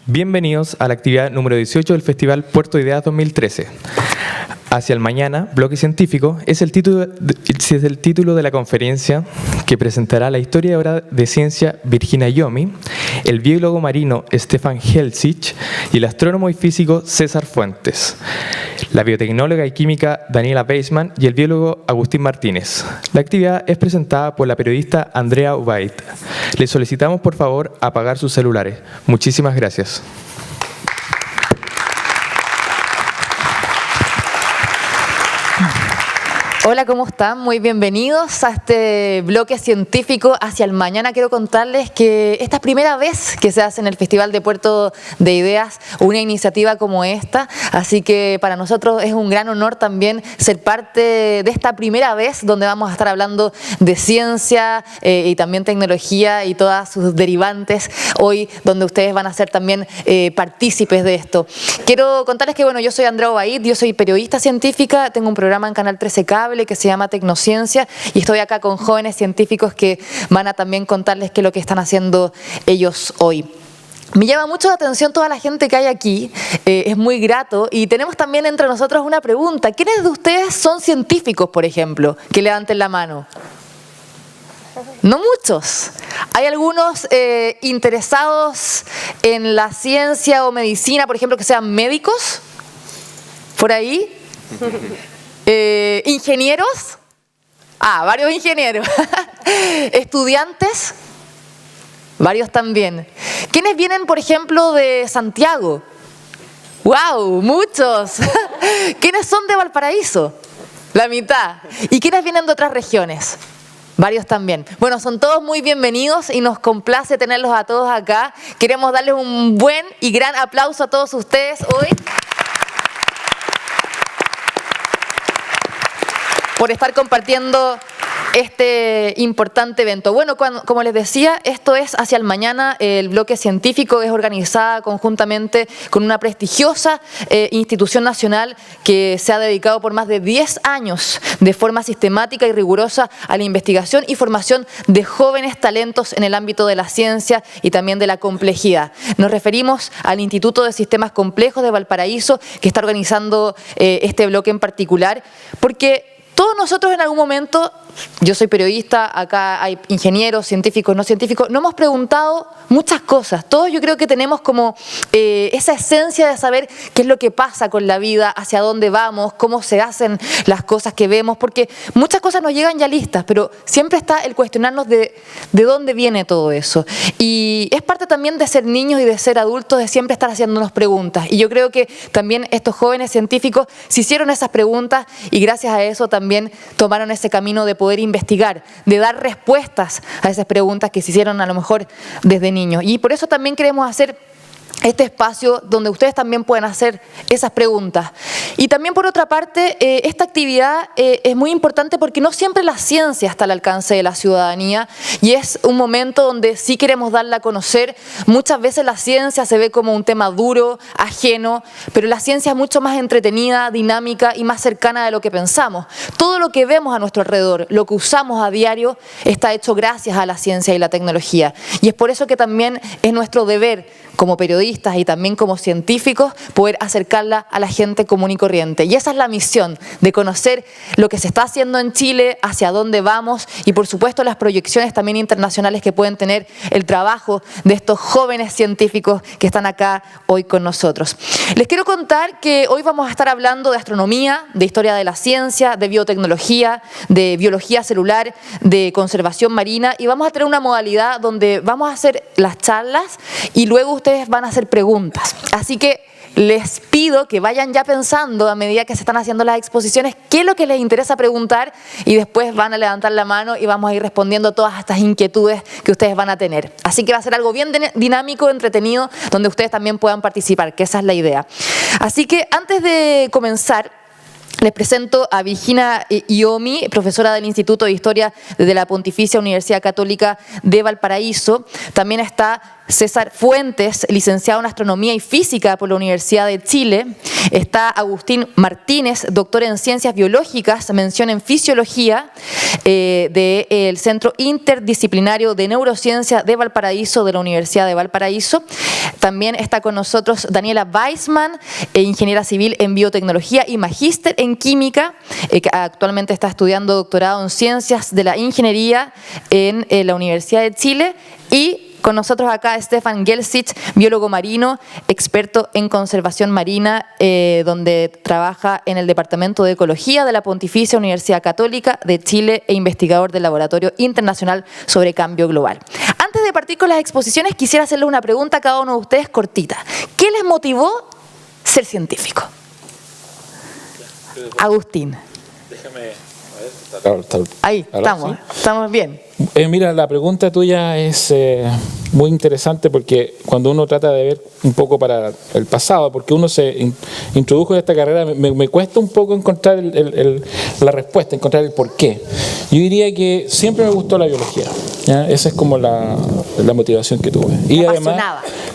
Bienvenidos a la actividad número 18 del Festival Puerto de Ideas 2013. Hacia el mañana, bloque científico, es el título de la conferencia que presentará la historiadora de ciencia Virginia Yomi, el biólogo marino Stefan Helzig y el astrónomo y físico César Fuentes, la biotecnóloga y química Daniela Weissman y el biólogo Agustín Martínez. La actividad es presentada por la periodista Andrea Ubaid. Les solicitamos por favor apagar sus celulares. Muchísimas gracias. Hola, ¿cómo están? Muy bienvenidos a este bloque científico hacia el mañana. Quiero contarles que esta es primera vez que se hace en el Festival de Puerto de Ideas una iniciativa como esta, así que para nosotros es un gran honor también ser parte de esta primera vez donde vamos a estar hablando de ciencia y también tecnología y todas sus derivantes hoy, donde ustedes van a ser también partícipes de esto. Quiero contarles que, bueno, yo soy Andrea Obaid, yo soy periodista científica, tengo un programa en Canal 13 Cable que se llama Tecnociencia y estoy acá con jóvenes científicos que van a también contarles qué es lo que están haciendo ellos hoy. Me llama mucho la atención toda la gente que hay aquí, es muy grato y tenemos también entre nosotros una pregunta. ¿Quiénes de ustedes son científicos, por ejemplo? Que levanten la mano. No muchos. ¿Hay algunos interesados en la ciencia o medicina, por ejemplo, que sean médicos? ¿Por ahí? ¿Ingenieros? Varios ingenieros. ¿Estudiantes? Varios también. ¿Quiénes vienen, por ejemplo, de Santiago? ¡Wow! ¡Muchos! ¿Quiénes son de Valparaíso? La mitad. ¿Y quiénes vienen de otras regiones? Varios también. Bueno, son todos muy bienvenidos y nos complace tenerlos a todos acá. Queremos darles un buen y gran aplauso a todos ustedes hoy por estar compartiendo este importante evento. Bueno, como les decía, esto es Hacia el Mañana, el bloque científico es organizada conjuntamente con una prestigiosa institución nacional que se ha dedicado por más de 10 años de forma sistemática y rigurosa a la investigación y formación de jóvenes talentos en el ámbito de la ciencia y también de la complejidad. Nos referimos al Instituto de Sistemas Complejos de Valparaíso, que está organizando este bloque en particular, porque todos nosotros en algún momento, yo soy periodista, acá hay ingenieros, científicos, no científicos, nos hemos preguntado muchas cosas. Todos yo creo que tenemos como esa esencia de saber qué es lo que pasa con la vida, hacia dónde vamos, cómo se hacen las cosas que vemos, porque muchas cosas nos llegan ya listas, pero siempre está el cuestionarnos de dónde viene todo eso. Y es parte también de ser niños y de ser adultos, de siempre estar haciéndonos preguntas. Y yo creo que también estos jóvenes científicos se hicieron esas preguntas y gracias a eso también tomaron ese camino de poder investigar, de dar respuestas a esas preguntas que se hicieron a lo mejor desde niños. Y por eso también queremos hacer este espacio donde ustedes también pueden hacer esas preguntas. Y también por otra parte, esta actividad es muy importante porque no siempre la ciencia está al alcance de la ciudadanía y es un momento donde sí queremos darla a conocer. Muchas veces la ciencia se ve como un tema duro, ajeno, pero la ciencia es mucho más entretenida, dinámica y más cercana de lo que pensamos. Todo lo que vemos a nuestro alrededor, lo que usamos a diario, está hecho gracias a la ciencia y la tecnología. Y es por eso que también es nuestro deber como periodistas y también como científicos, poder acercarla a la gente común y corriente. Y esa es la misión, de conocer lo que se está haciendo en Chile, hacia dónde vamos y por supuesto las proyecciones también internacionales que pueden tener el trabajo de estos jóvenes científicos que están acá hoy con nosotros. Les quiero contar que hoy vamos a estar hablando de astronomía, de historia de la ciencia, de biotecnología, de biología celular, de conservación marina y vamos a tener una modalidad donde vamos a hacer las charlas y luego ustedes van a hacer preguntas. Así que les pido que vayan ya pensando a medida que se están haciendo las exposiciones qué es lo que les interesa preguntar y después van a levantar la mano y vamos a ir respondiendo todas estas inquietudes que ustedes van a tener. Así que va a ser algo bien dinámico, entretenido, donde ustedes también puedan participar, que esa es la idea. Así que antes de comenzar, les presento a Virginia Yomi, profesora del Instituto de Historia de la Pontificia Universidad Católica de Valparaíso. También está César Fuentes, licenciado en Astronomía y Física por la Universidad de Chile. Está Agustín Martínez, doctor en Ciencias Biológicas, mención en Fisiología, del Centro Interdisciplinario de Neurociencia de Valparaíso, de la Universidad de Valparaíso. También está con nosotros Daniela Weissman, ingeniera civil en Biotecnología y magíster en Química, que actualmente está estudiando doctorado en Ciencias de la Ingeniería en la Universidad de Chile. Y con nosotros acá Stefan Gelsich, biólogo marino, experto en conservación marina, donde trabaja en el Departamento de Ecología de la Pontificia Universidad Católica de Chile e investigador del Laboratorio Internacional sobre Cambio Global. Antes de partir con las exposiciones, quisiera hacerle una pregunta a cada uno de ustedes cortita. ¿Qué les motivó ser científico? Agustín. Déjame... Ahí, estamos bien. Mira, la pregunta tuya es muy interesante porque cuando uno trata de ver un poco para el pasado, porque uno se introdujo en esta carrera, me cuesta un poco encontrar la respuesta, encontrar el porqué. Yo diría que siempre me gustó la biología, ¿ya? Esa es como la motivación que tuve. Y además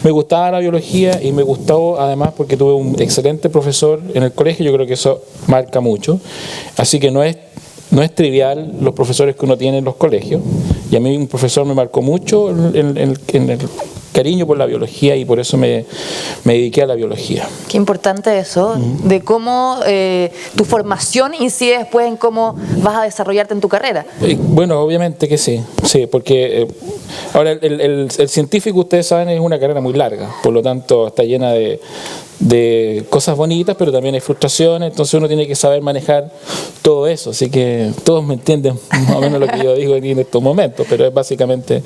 me gustaba la biología y me gustó además porque tuve un excelente profesor en el colegio, yo creo que eso marca mucho, así que no es trivial los profesores que uno tiene en los colegios, y a mí un profesor me marcó mucho en el cariño por la biología y por eso me dediqué a la biología. Qué importante eso, de cómo tu formación incide después en cómo vas a desarrollarte en tu carrera. Bueno, obviamente que sí, porque ahora el científico, ustedes saben, es una carrera muy larga, por lo tanto está llena de cosas bonitas, pero también hay frustraciones, entonces uno tiene que saber manejar todo eso, así que todos me entienden más o menos lo que yo digo en estos momentos, pero es básicamente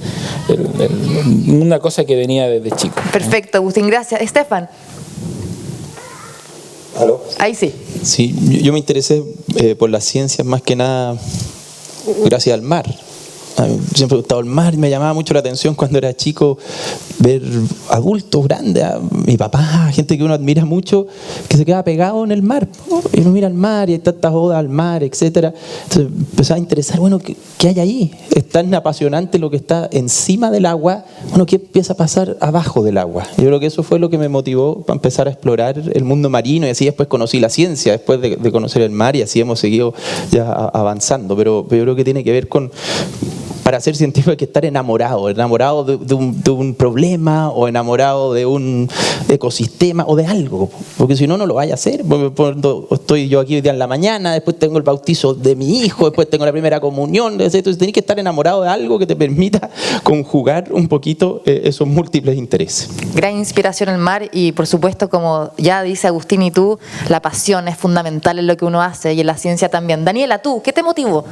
una cosa que venía desde chico. Perfecto, Agustín, gracias. Estefan. ¿Aló? Ahí sí. Sí, yo me interesé por las ciencias más que nada gracias al mar. A mí siempre me ha gustado el mar, me llamaba mucho la atención cuando era chico ver adultos grandes, mi papá, gente que uno admira mucho, que se queda pegado en el mar, ¿no? Y uno mira al mar y hay tantas odas al mar, etcétera. Entonces empezaba a interesar, bueno, ¿qué hay ahí? Es tan apasionante lo que está encima del agua, bueno, ¿qué empieza a pasar abajo del agua? Yo creo que eso fue lo que me motivó para empezar a explorar el mundo marino, y así después conocí la ciencia, después de conocer el mar, y así hemos seguido ya avanzando, pero yo creo que tiene que ver con... Para ser científico hay que estar enamorado de un problema, o enamorado de un ecosistema o de algo, porque si no, no lo vaya a hacer. Cuando estoy yo aquí hoy día en la mañana, después tengo el bautizo de mi hijo, después tengo la primera comunión, entonces tienes que estar enamorado de algo que te permita conjugar un poquito esos múltiples intereses. Gran inspiración el mar y, por supuesto, como ya dice Agustín y tú, la pasión es fundamental en lo que uno hace y en la ciencia también. Daniela, ¿tú qué te motivó?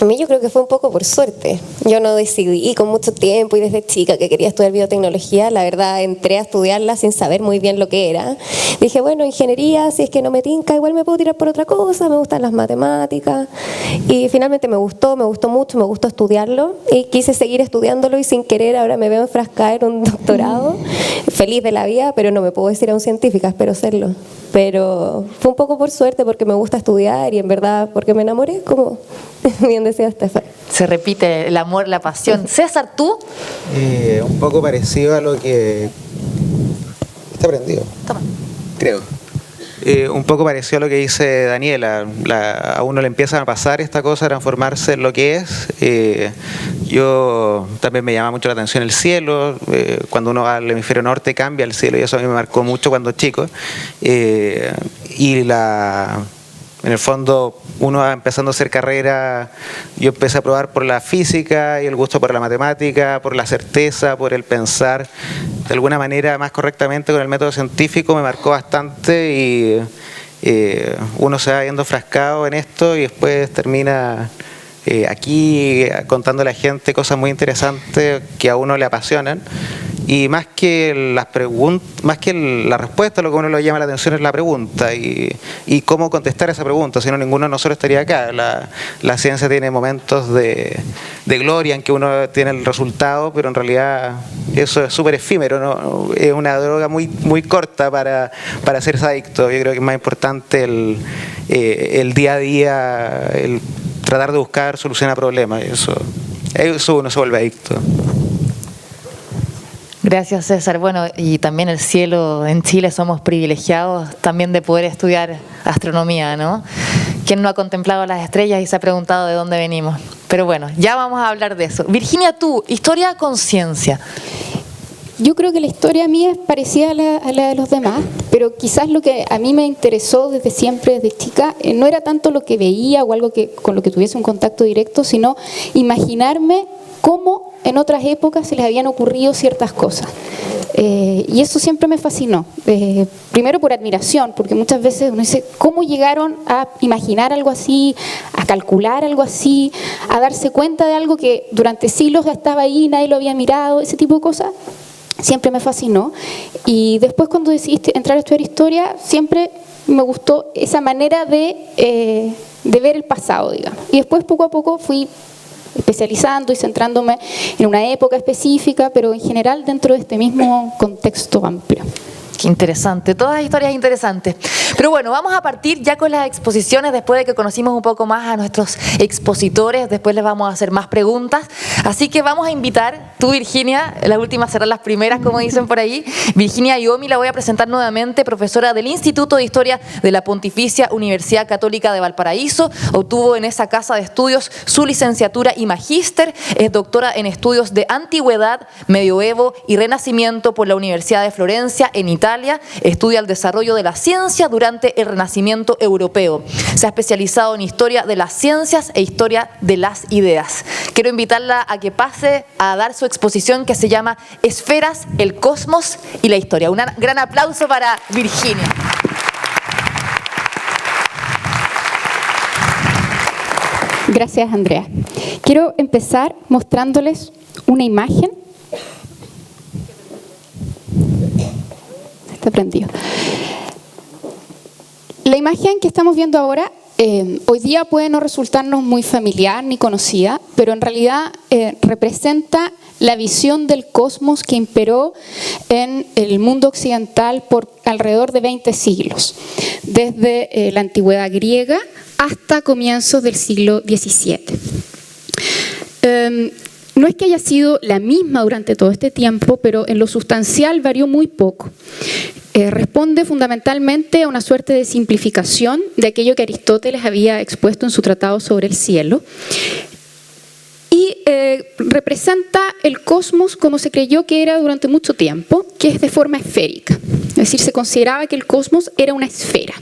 A mí yo creo que fue un poco por suerte. Yo no decidí con mucho tiempo y desde chica que quería estudiar biotecnología. La verdad, entré a estudiarla sin saber muy bien lo que era. Dije, bueno, ingeniería, si es que no me tinca, igual me puedo tirar por otra cosa, me gustan las matemáticas. Y finalmente me gustó mucho, me gustó estudiarlo y quise seguir estudiándolo, y sin querer ahora me veo enfrascada en un doctorado. Feliz de la vida, pero no me puedo decir aún científica, espero serlo. Pero fue un poco por suerte, porque me gusta estudiar y en verdad porque me enamoré, como bien decía Estefan. Se repite el amor, la pasión. César, ¿tú? Un poco parecido a lo que... ¿Está prendido? Toma. Creo. Un poco parecido a lo que dice Daniela. A uno le empiezan a pasar esta cosa, a transformarse en lo que es. Yo también me llama mucho la atención el cielo. Cuando uno va al hemisferio norte cambia el cielo, y eso a mí me marcó mucho cuando chico. En el fondo, uno va empezando a hacer carrera. Yo empecé a probar por la física y el gusto por la matemática, por la certeza, por el pensar de alguna manera más correctamente con el método científico. Me marcó bastante, y uno se va viendo frascado en esto y después termina aquí contando a la gente cosas muy interesantes que a uno le apasionan. Y más que las preguntas, más que la respuesta, lo que a uno le llama la atención es la pregunta y cómo contestar esa pregunta. Si no, ninguno de nosotros estaría acá. La ciencia tiene momentos de gloria en que uno tiene el resultado, pero en realidad eso es súper efímero, ¿no? Es una droga muy, muy corta para hacerse adicto. Yo creo que es más importante el día a día, el tratar de buscar solución a problemas. Eso uno se vuelve adicto. Gracias, César. Bueno, y también el cielo, en Chile somos privilegiados también de poder estudiar astronomía, ¿no? ¿Quién no ha contemplado las estrellas y se ha preguntado de dónde venimos? Pero bueno, ya vamos a hablar de eso. Virginia, tú, historia con ciencia. Yo creo que la historia mía es parecida a la de los demás, pero quizás lo que a mí me interesó desde siempre, desde chica, no era tanto lo que veía o algo con lo que tuviese un contacto directo, sino imaginarme cómo en otras épocas se les habían ocurrido ciertas cosas. Y eso siempre me fascinó. Primero por admiración, porque muchas veces uno dice, ¿cómo llegaron a imaginar algo así, a calcular algo así, a darse cuenta de algo que durante siglos estaba ahí, nadie lo había mirado, ese tipo de cosas? Siempre me fascinó. Y después cuando decidí entrar a estudiar historia, siempre me gustó esa manera de ver el pasado, digamos. Y después poco a poco fui especializando y centrándome en una época específica, pero en general dentro de este mismo contexto amplio. Qué interesante, todas historias interesantes. Pero bueno, vamos a partir ya con las exposiciones después de que conocimos un poco más a nuestros expositores. Después les vamos a hacer más preguntas. Así que vamos a invitar, tú Virginia, las últimas serán las primeras, como dicen por ahí. Virginia Iommi la voy a presentar nuevamente, profesora del Instituto de Historia de la Pontificia Universidad Católica de Valparaíso. Obtuvo en esa casa de estudios su licenciatura y magíster. Es doctora en estudios de antigüedad, medioevo y renacimiento por la Universidad de Florencia en Italia. Estudia el desarrollo de la ciencia durante el Renacimiento europeo. Se ha especializado en historia de las ciencias e historia de las ideas. Quiero invitarla a que pase a dar su exposición que se llama Esferas, el cosmos y la historia. Un gran aplauso para Virginia. Gracias, Andrea. Quiero empezar mostrándoles una imagen. Está prendido. La imagen que estamos viendo ahora, hoy día puede no resultarnos muy familiar ni conocida, pero en realidad representa la visión del cosmos que imperó en el mundo occidental por alrededor de 20 siglos, desde la antigüedad griega hasta comienzos del siglo XVII. No es que haya sido la misma durante todo este tiempo, pero en lo sustancial varió muy poco. Responde fundamentalmente a una suerte de simplificación de aquello que Aristóteles había expuesto en su tratado sobre el cielo. Y representa el cosmos como se creyó que era durante mucho tiempo, que es de forma esférica. Es decir, se consideraba que el cosmos era una esfera,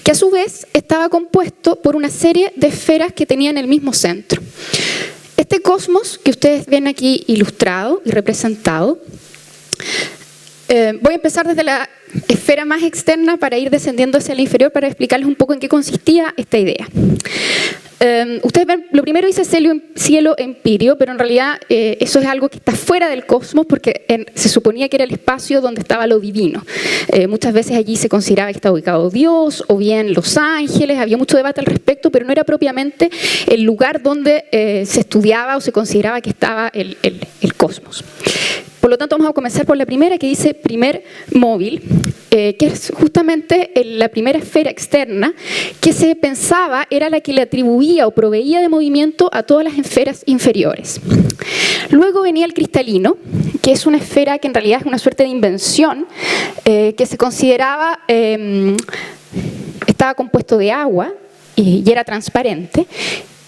que a su vez estaba compuesto por una serie de esferas que tenían el mismo centro. Este cosmos que ustedes ven aquí ilustrado y representado, voy a empezar desde la esfera más externa para ir descendiendo hacia la inferior para explicarles un poco en qué consistía esta idea. Ustedes ven, lo primero dice cielo empíreo, pero en realidad eso es algo que está fuera del cosmos porque se suponía que era el espacio donde estaba lo divino. Muchas veces allí se consideraba que estaba ubicado Dios o bien los ángeles, había mucho debate al respecto, pero no era propiamente el lugar donde se estudiaba o se consideraba que estaba el cosmos. Por lo tanto, vamos a comenzar por la primera, que dice primer móvil, que es justamente la primera esfera externa que se pensaba era la que le atribuía o proveía de movimiento a todas las esferas inferiores. Luego venía el cristalino, que es una esfera que en realidad es una suerte de invención, que se consideraba, estaba compuesto de agua y era transparente.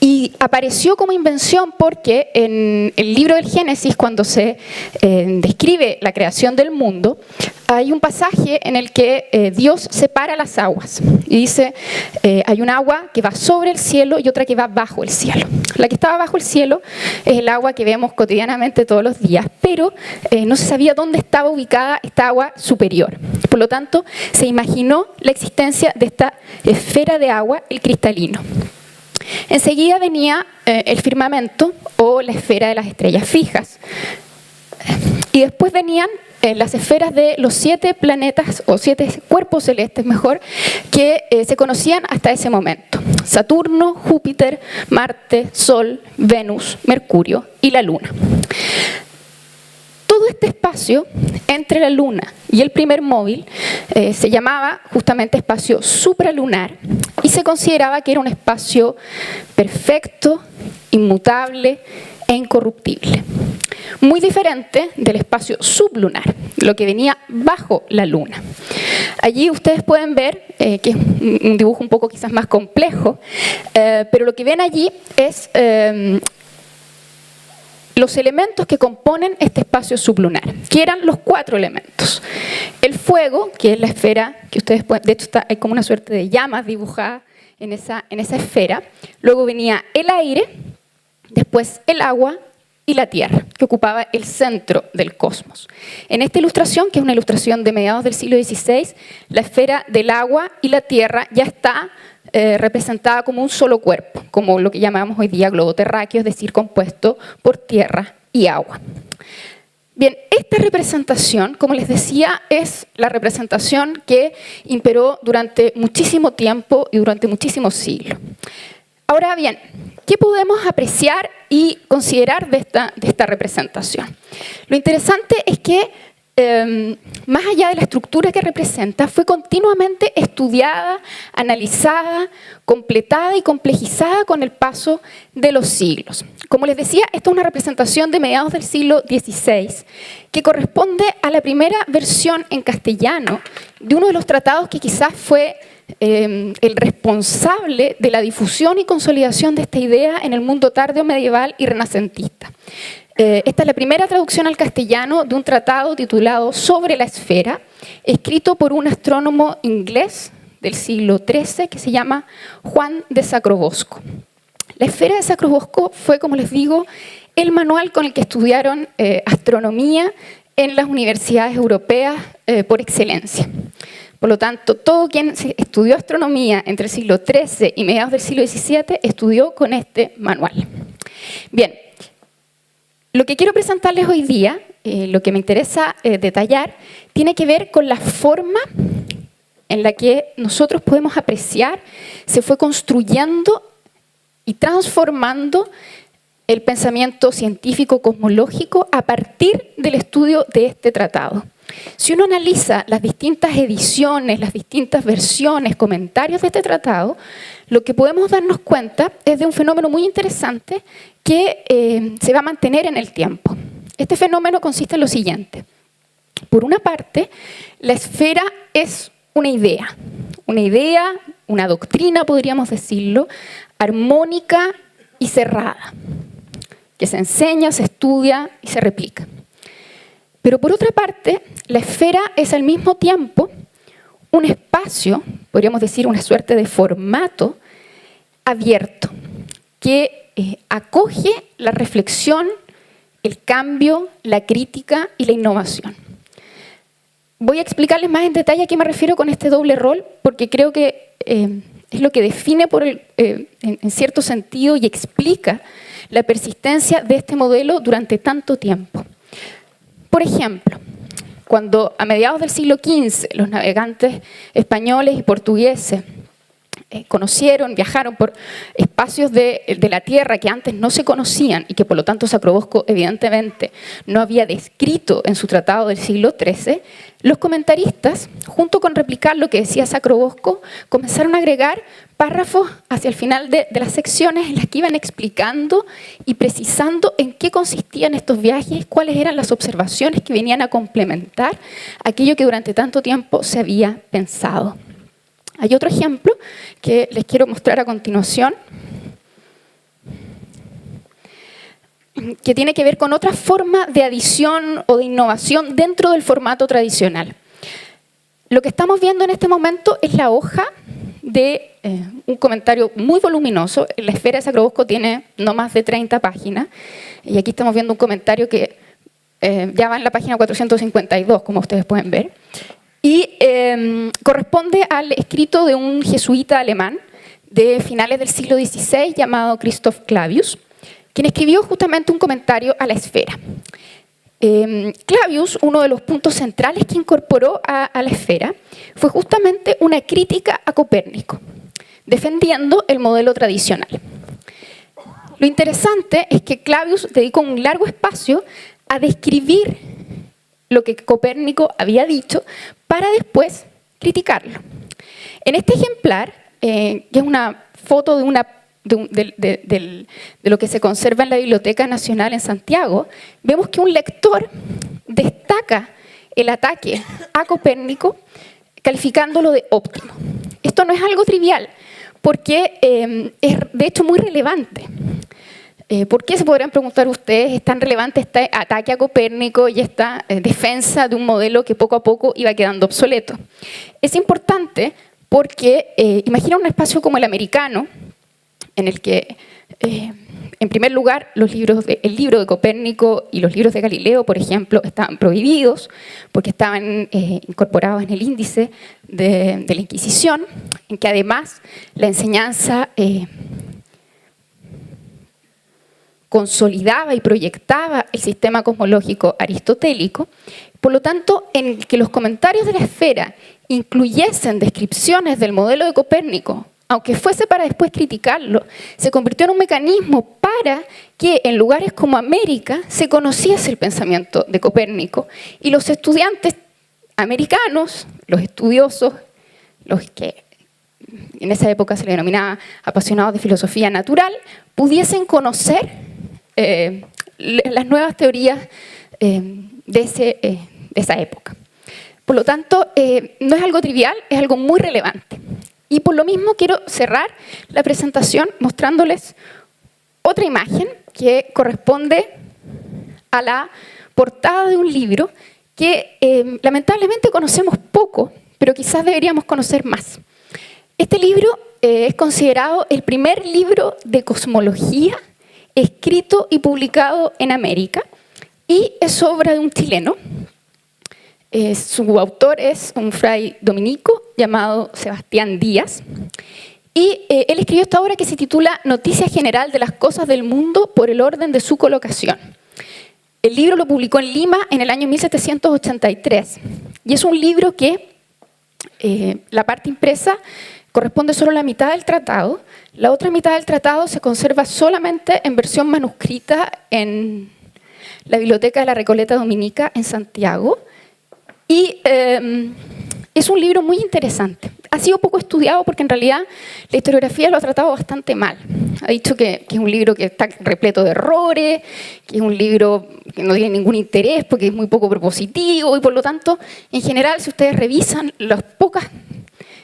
Y apareció como invención porque en el libro del Génesis, cuando se describe la creación del mundo, hay un pasaje en el que Dios separa las aguas. Y dice, hay un agua que va sobre el cielo y otra que va bajo el cielo. La que estaba bajo el cielo es el agua que vemos cotidianamente todos los días, pero no se sabía dónde estaba ubicada esta agua superior. Por lo tanto, se imaginó la existencia de esta esfera de agua, el cristalino. Enseguida venía el firmamento o la esfera de las estrellas fijas. Y después venían las esferas de los 7 planetas o 7 cuerpos celestes, mejor, que se conocían hasta ese momento. Saturno, Júpiter, Marte, Sol, Venus, Mercurio y la Luna. Todo este espacio entre la Luna y el primer móvil se llamaba justamente espacio supralunar y se consideraba que era un espacio perfecto, inmutable e incorruptible. muy diferente del espacio sublunar, lo que venía bajo la Luna. Allí ustedes pueden ver, que es un dibujo un poco quizás más complejo, pero lo que ven allí es los elementos que componen este espacio sublunar, que eran los 4 elementos. El fuego, que es la esfera, que ustedes pueden, de hecho hay como una suerte de llamas dibujadas en esa esfera. Luego venía el aire, después el agua y la tierra, que ocupaba el centro del cosmos. En esta ilustración, que es una ilustración de mediados del siglo XVI, la esfera del agua y la tierra ya está representada como un solo cuerpo, como lo que llamamos hoy día globo terráqueo, es decir, compuesto por tierra y agua. Bien, esta representación, como les decía, es la representación que imperó durante muchísimo tiempo y durante muchísimos siglos. Ahora bien, ¿qué podemos apreciar y considerar de esta representación? Lo interesante es que, más allá de la estructura que representa, fue continuamente estudiada, analizada, completada y complejizada con el paso de los siglos. Como les decía, esta es una representación de mediados del siglo XVI que corresponde a la primera versión en castellano de uno de los tratados que quizás fue el responsable de la difusión y consolidación de esta idea en el mundo tardío medieval y renacentista. Esta es la primera traducción al castellano de un tratado titulado Sobre la esfera, escrito por un astrónomo inglés del siglo XIII que se llama Juan de Sacrobosco. La esfera de Sacrobosco fue, como les digo, el manual con el que estudiaron astronomía en las universidades europeas por excelencia. Por lo tanto, todo quien estudió astronomía entre el siglo XIII y mediados del siglo XVII estudió con este manual. Bien, lo que quiero presentarles hoy día, lo que me interesa detallar, tiene que ver con la forma en la que nosotros podemos apreciar se fue construyendo y transformando el pensamiento científico cosmológico a partir del estudio de este tratado. Si uno analiza las distintas ediciones, las distintas versiones, comentarios de este tratado, lo que podemos darnos cuenta es de un fenómeno muy interesante que se va a mantener en el tiempo. Este fenómeno consiste en lo siguiente. Por una parte, la esfera es una idea, una doctrina, podríamos decirlo, armónica y cerrada, que se enseña, se estudia y se replica. Pero por otra parte, la esfera es al mismo tiempo un espacio, podríamos decir una suerte de formato abierto, que acoge la reflexión, el cambio, la crítica y la innovación. Voy a explicarles más en detalle a qué me refiero con este doble rol, porque creo que es lo que define en cierto sentido y explica la persistencia de este modelo durante tanto tiempo. Por ejemplo, cuando a mediados del siglo XV los navegantes españoles y portugueses viajaron por espacios de la Tierra que antes no se conocían y que por lo tanto Sacrobosco evidentemente no había descrito en su tratado del siglo XIII, los comentaristas, junto con replicar lo que decía Sacrobosco, comenzaron a agregar párrafos hacia el final de las secciones en las que iban explicando y precisando en qué consistían estos viajes, cuáles eran las observaciones que venían a complementar aquello que durante tanto tiempo se había pensado. Hay otro ejemplo que les quiero mostrar a continuación, que tiene que ver con otra forma de adición o de innovación dentro del formato tradicional. Lo que estamos viendo en este momento es la hoja de un comentario muy voluminoso. La esfera de Sacrobosco tiene no más de 30 páginas, y aquí estamos viendo un comentario que ya va en la página 452, como ustedes pueden ver. Y corresponde al escrito de un jesuita alemán de finales del siglo XVI llamado Christoph Clavius, quien escribió justamente un comentario a la esfera. Clavius, uno de los puntos centrales que incorporó a la esfera, fue justamente una crítica a Copérnico, defendiendo el modelo tradicional. Lo interesante es que Clavius dedicó un largo espacio a describir lo que Copérnico había dicho para después criticarlo. En este ejemplar, que es una foto de una de lo que se conserva en la Biblioteca Nacional en Santiago, vemos que un lector destaca el ataque a Copérnico calificándolo de óptimo. Esto no es algo trivial, porque es de hecho muy relevante. ¿Por qué, se podrán preguntar ustedes, es tan relevante este ataque a Copérnico y esta defensa de un modelo que poco a poco iba quedando obsoleto? Es importante porque imagina un espacio como el americano, en el que, en primer lugar, el libro de Copérnico y los libros de Galileo, por ejemplo, estaban prohibidos porque estaban incorporados en el índice de la Inquisición, en que además la enseñanza consolidaba y proyectaba el sistema cosmológico aristotélico. Por lo tanto, en el que los comentarios de la esfera incluyesen descripciones del modelo de Copérnico, aunque fuese para después criticarlo, se convirtió en un mecanismo para que en lugares como América se conociese el pensamiento de Copérnico y los estudiantes americanos, los estudiosos, los que en esa época se le denominaba apasionados de filosofía natural, pudiesen conocer las nuevas teorías de esa época. Por lo tanto, no es algo trivial, es algo muy relevante. Y por lo mismo quiero cerrar la presentación mostrándoles otra imagen que corresponde a la portada de un libro que lamentablemente conocemos poco, pero quizás deberíamos conocer más. Este libro es considerado el primer libro de cosmología escrito y publicado en América y es obra de un chileno. Su autor es un fray dominico llamado Sebastián Díaz y él escribió esta obra que se titula Noticia General de las Cosas del Mundo por el orden de su colocación. El libro lo publicó en Lima en el año 1783 y es un libro que la parte impresa corresponde solo a la mitad del tratado. La otra mitad del tratado se conserva solamente en versión manuscrita en la Biblioteca de la Recoleta Dominica en Santiago. Y es un libro muy interesante. Ha sido poco estudiado porque en realidad la historiografía lo ha tratado bastante mal. Ha dicho que es un libro que está repleto de errores, que es un libro que no tiene ningún interés porque es muy poco propositivo y por lo tanto, en general, si ustedes revisan los pocos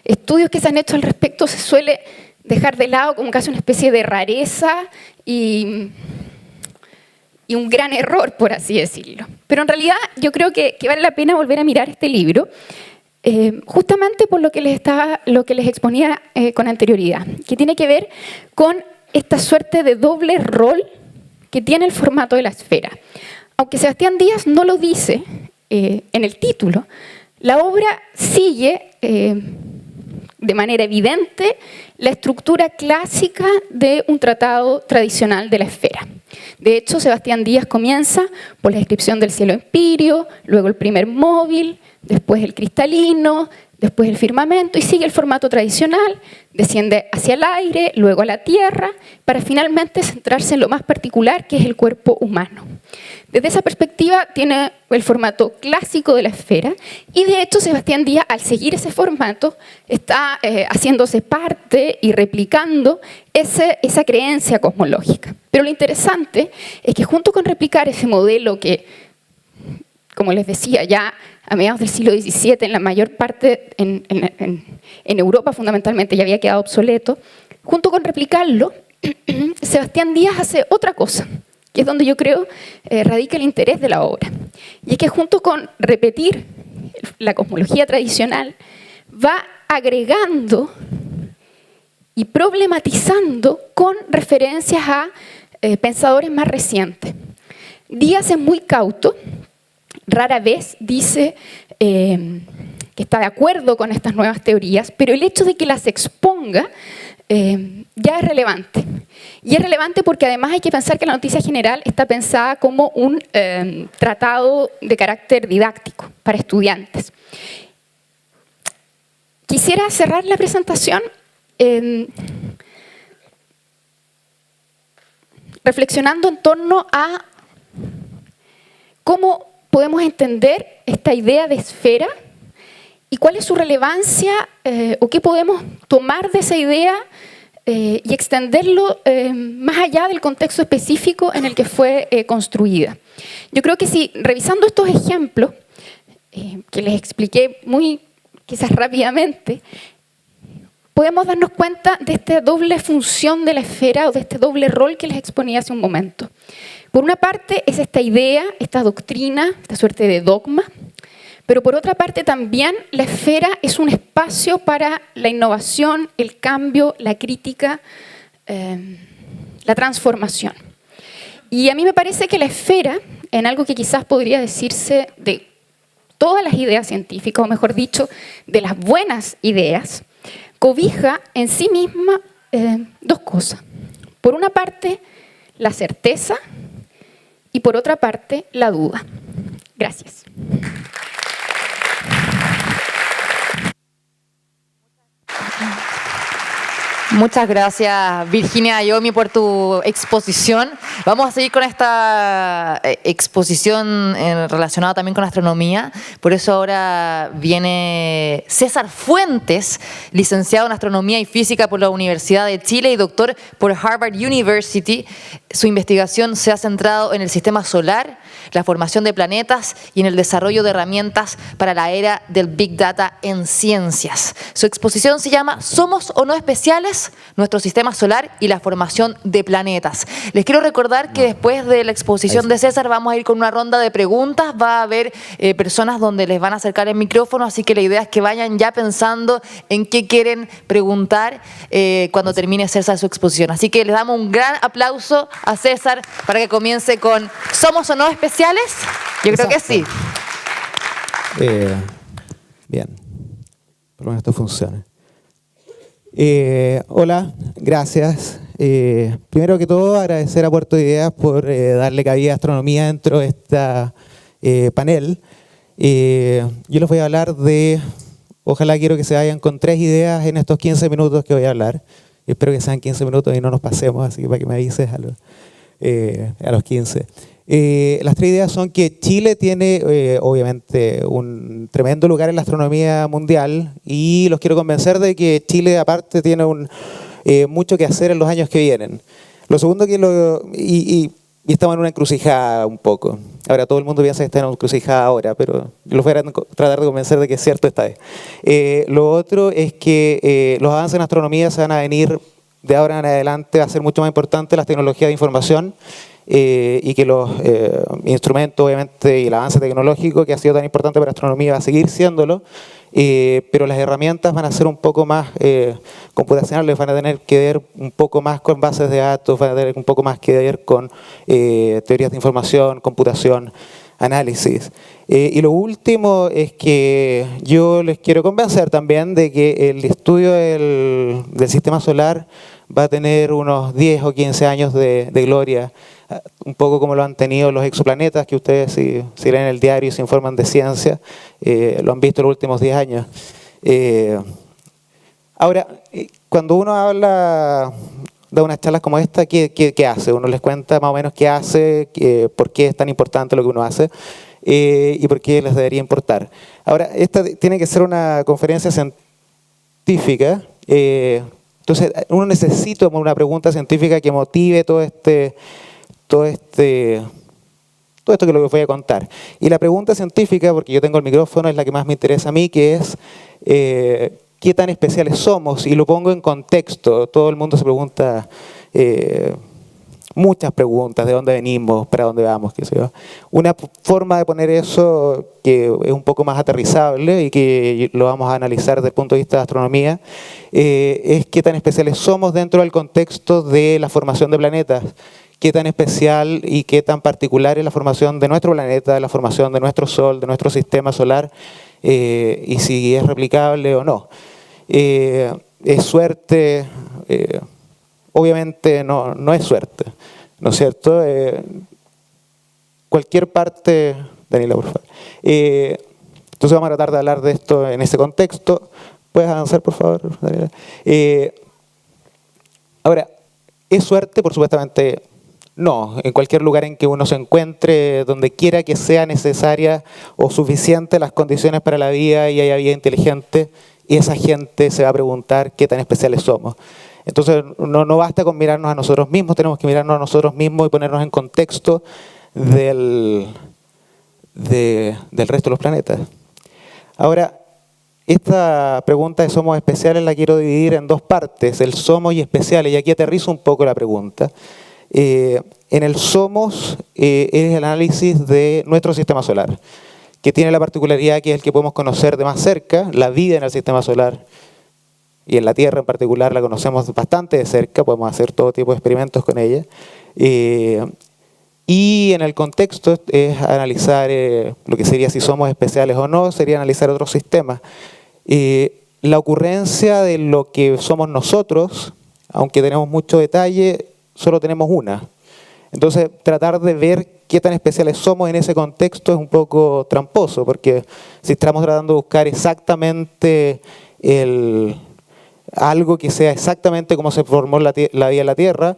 estudios que se han hecho al respecto, se suele dejar de lado como casi una especie de rareza y un gran error, por así decirlo. Pero en realidad yo creo que vale la pena volver a mirar este libro, justamente por lo que les exponía con anterioridad, que tiene que ver con esta suerte de doble rol que tiene el formato de la esfera. Aunque Sebastián Díaz no lo dice en el título, la obra sigue de manera evidente la estructura clásica de un tratado tradicional de la esfera. De hecho, Sebastián Díaz comienza por la descripción del cielo empíreo, luego el primer móvil, después el cristalino, después el firmamento y sigue el formato tradicional, desciende hacia el aire, luego a la tierra, para finalmente centrarse en lo más particular que es el cuerpo humano. Desde esa perspectiva tiene el formato clásico de la esfera y de hecho Sebastián Díaz al seguir ese formato está haciéndose parte y replicando esa creencia cosmológica. Pero lo interesante es que junto con replicar ese modelo que, como les decía, ya a mediados del siglo XVII, en la mayor parte, en Europa fundamentalmente, ya había quedado obsoleto, junto con replicarlo, Sebastián Díaz hace otra cosa, que es donde yo creo radica el interés de la obra. Y es que junto con repetir la cosmología tradicional, va agregando y problematizando con referencias a pensadores más recientes. Díaz es muy cauto, rara vez dice que está de acuerdo con estas nuevas teorías, pero el hecho de que las exponga ya es relevante. Y es relevante porque además hay que pensar que la noticia general está pensada como un tratado de carácter didáctico para estudiantes. Quisiera cerrar la presentación reflexionando en torno a cómo podemos entender esta idea de esfera y cuál es su relevancia o qué podemos tomar de esa idea y extenderlo más allá del contexto específico en el que fue construida. Yo creo que si revisando estos ejemplos, que les expliqué muy quizás rápidamente, podemos darnos cuenta de esta doble función de la esfera o de este doble rol que les exponía hace un momento. Por una parte es esta idea, esta doctrina, esta suerte de dogma, pero por otra parte también la esfera es un espacio para la innovación, el cambio, la crítica, la transformación. Y a mí me parece que la esfera, en algo que quizás podría decirse de todas las ideas científicas, o mejor dicho, de las buenas ideas, cobija en sí misma dos cosas. Por una parte, la certeza y por otra parte, la duda. Gracias. Muchas gracias, Virginia Ayomi, por tu exposición. Vamos a seguir con esta exposición relacionada también con astronomía. Por eso ahora viene César Fuentes, licenciado en Astronomía y Física por la Universidad de Chile y doctor por Harvard University. Su investigación se ha centrado en el sistema solar, la formación de planetas y en el desarrollo de herramientas para la era del Big Data en ciencias. Su exposición se llama ¿Somos o no especiales? Nuestro sistema solar y la formación de planetas. Les quiero recordar que después de la exposición de César vamos a ir con una ronda de preguntas. Va a haber personas donde les van a acercar el micrófono, así que la idea es que vayan ya pensando en qué quieren preguntar cuando termine César su exposición. Así que les damos un gran aplauso a César para que comience con ¿Somos o no especiales? Yo creo que sí. Bien, por lo menos esto funciona. Hola, gracias. Primero que todo, agradecer a Puerto Ideas por darle cabida a astronomía dentro de este panel. Yo les voy a hablar de, ojalá quiero que se vayan con 3 ideas en estos 15 minutos que voy a hablar. Espero que sean 15 minutos y no nos pasemos, así que para que me avises a los 15. Las 3 ideas son que Chile tiene obviamente un tremendo lugar en la astronomía mundial y los quiero convencer de que Chile aparte tiene mucho que hacer en los años que vienen. Lo segundo y estamos en una encrucijada un poco. Ahora todo el mundo piensa que está en una encrucijada ahora, pero los voy a tratar de convencer de que es cierto esta vez. Lo otro es que los avances en astronomía se van a venir de ahora en adelante, va a ser mucho más importante las tecnologías de información. Y que los instrumentos, obviamente, y el avance tecnológico que ha sido tan importante para la astronomía va a seguir siéndolo, pero las herramientas van a ser un poco más computacionales, van a tener que ver un poco más con bases de datos, van a tener un poco más que ver con teorías de información, computación, análisis. Y lo último es que yo les quiero convencer también de que el estudio del sistema solar va a tener unos 10 o 15 años de gloria, un poco como lo han tenido los exoplanetas, que ustedes si leen el diario y se informan de ciencia, lo han visto en los últimos 10 años. Ahora, cuando uno habla de unas charlas como esta, ¿qué hace? Uno les cuenta más o menos qué hace, por qué es tan importante lo que uno hace y por qué les debería importar. Ahora, esta tiene que ser una conferencia científica, entonces uno necesita una pregunta científica que motive todo esto que les voy a contar. Y la pregunta científica, porque yo tengo el micrófono, es la que más me interesa a mí, que es ¿qué tan especiales somos? Y lo pongo en contexto. Todo el mundo se pregunta muchas preguntas, de dónde venimos, para dónde vamos, qué sé yo. Una forma de poner eso que es un poco más aterrizable y que lo vamos a analizar desde el punto de vista de astronomía, es qué tan especiales somos dentro del contexto de la formación de planetas. Qué tan especial y qué tan particular es la formación de nuestro planeta, la formación de nuestro Sol, de nuestro sistema solar, y si es replicable o no. ¿Es suerte? Obviamente no es suerte, ¿no es cierto? Cualquier parte... Daniela, por favor. Entonces vamos a tratar de hablar de esto en ese contexto. ¿Puedes avanzar, por favor, Daniela? Ahora, ¿es suerte? Por supuestamente no. En cualquier lugar en que uno se encuentre, donde quiera que sea necesaria o suficiente las condiciones para la vida y haya vida inteligente, y esa gente se va a preguntar qué tan especiales somos. Entonces no basta con mirarnos a nosotros mismos, tenemos que mirarnos a nosotros mismos y ponernos en contexto del resto de los planetas. Ahora, esta pregunta de somos especiales la quiero dividir en dos partes, el somos y especiales, y aquí aterrizo un poco la pregunta. En el somos es el análisis de nuestro sistema solar, que tiene la particularidad que es el que podemos conocer de más cerca, la vida en el sistema solar, y en la Tierra en particular la conocemos bastante de cerca, podemos hacer todo tipo de experimentos con ella. Y en el contexto es analizar lo que sería si somos especiales o no, sería analizar otros sistemas. La ocurrencia de lo que somos nosotros, aunque tenemos mucho detalle, solo tenemos una. Entonces, tratar de ver qué tan especiales somos en ese contexto es un poco tramposo, porque si estamos tratando de buscar exactamente algo que sea exactamente como se formó la vida en la Tierra,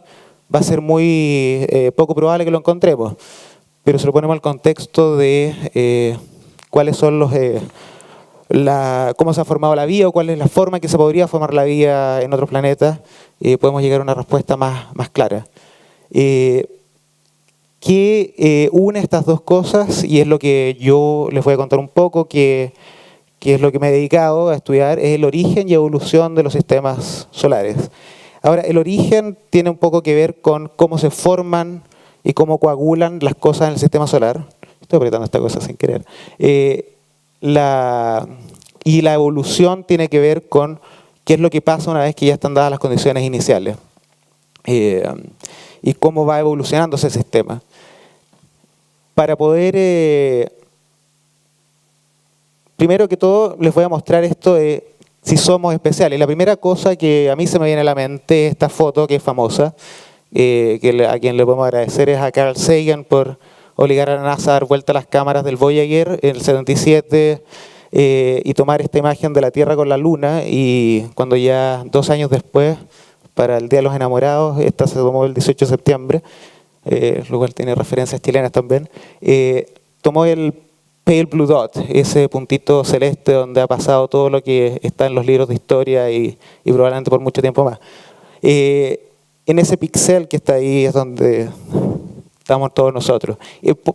va a ser muy poco probable que lo encontremos. Pero si lo ponemos al contexto de cuáles son cómo se ha formado la vida o cuál es la forma en que se podría formar la vida en otros planetas, podemos llegar a una respuesta más clara. ¿Qué une estas dos cosas? Y es lo que yo les voy a contar un poco, que es lo que me he dedicado a estudiar, es el origen y evolución de los sistemas solares. Ahora, el origen tiene un poco que ver con cómo se forman y cómo coagulan las cosas en el sistema solar. Estoy apretando esta cosa sin querer. Y la evolución tiene que ver con qué es lo que pasa una vez que ya están dadas las condiciones iniciales. Y cómo va evolucionando ese sistema. Para poder... primero que todo, les voy a mostrar esto de si somos especiales. La primera cosa que a mí se me viene a la mente es esta foto que es famosa, a quien le podemos agradecer es a Carl Sagan por obligar a la NASA a dar vuelta a las cámaras del Voyager en el 77 y tomar esta imagen de la Tierra con la Luna, y cuando ya 2 años después, para el Día de los Enamorados, esta se tomó el 18 de septiembre, lo cual tiene referencias chilenas también, tomó el Pale Blue Dot, ese puntito celeste donde ha pasado todo lo que está en los libros de historia y probablemente por mucho tiempo más. En ese pixel que está ahí es donde estamos todos nosotros.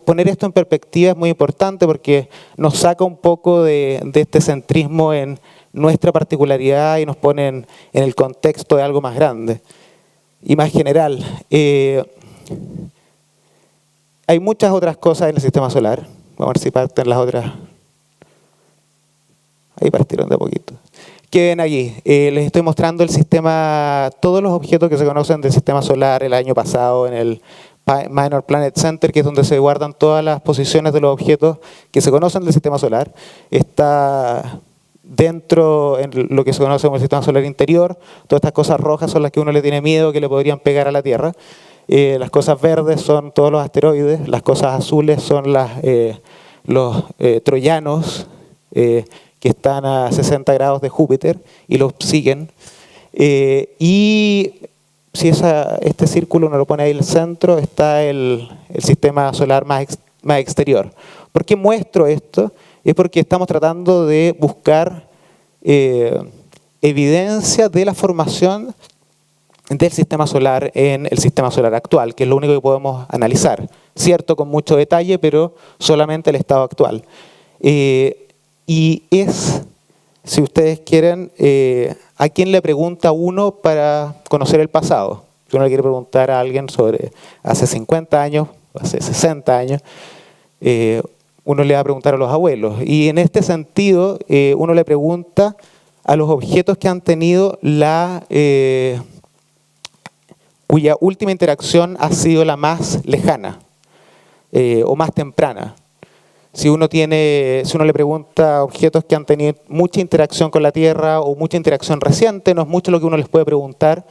Poner esto en perspectiva es muy importante porque nos saca un poco de este centrismo en nuestra particularidad y nos pone en el contexto de algo más grande y más general. Hay muchas otras cosas en el sistema solar. Vamos a ver si parten las otras. Ahí partieron de a poquito. ¿Qué ven allí? Les estoy mostrando el sistema, todos los objetos que se conocen del sistema solar el año pasado en el Minor Planet Center, que es donde se guardan todas las posiciones de los objetos que se conocen del sistema solar. Está dentro en lo que se conoce como el sistema solar interior. Todas estas cosas rojas son las que uno le tiene miedo que le podrían pegar a la Tierra. Las cosas verdes son todos los asteroides, las cosas azules son los troyanos que están a 60 grados de Júpiter y los siguen. Y si este círculo uno lo pone ahí en el centro, está el sistema solar más exterior. ¿Por qué muestro esto? Es porque estamos tratando de buscar evidencia de la formación del sistema solar en el sistema solar actual, que es lo único que podemos analizar. Cierto, con mucho detalle, pero solamente el estado actual. Y es, si ustedes quieren, ¿a quién le pregunta uno para conocer el pasado? Si uno le quiere preguntar a alguien sobre hace 50 años, hace 60 años, uno le va a preguntar a los abuelos. Y en este sentido, uno le pregunta a los objetos que han tenido cuya última interacción ha sido la más lejana o más temprana. Si uno le pregunta a objetos que han tenido mucha interacción con la Tierra o mucha interacción reciente, no es mucho lo que uno les puede preguntar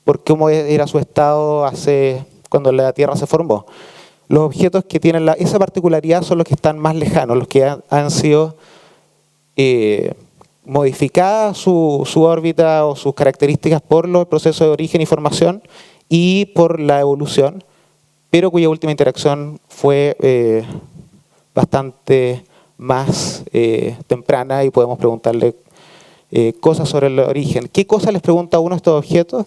por cómo era su estado cuando la Tierra se formó. Los objetos que tienen esa particularidad son los que están más lejanos, los que han sido modificadas su órbita o sus características por los procesos de origen y formación y por la evolución, pero cuya última interacción fue bastante más temprana y podemos preguntarle cosas sobre el origen. ¿Qué cosas les pregunta a uno estos objetos?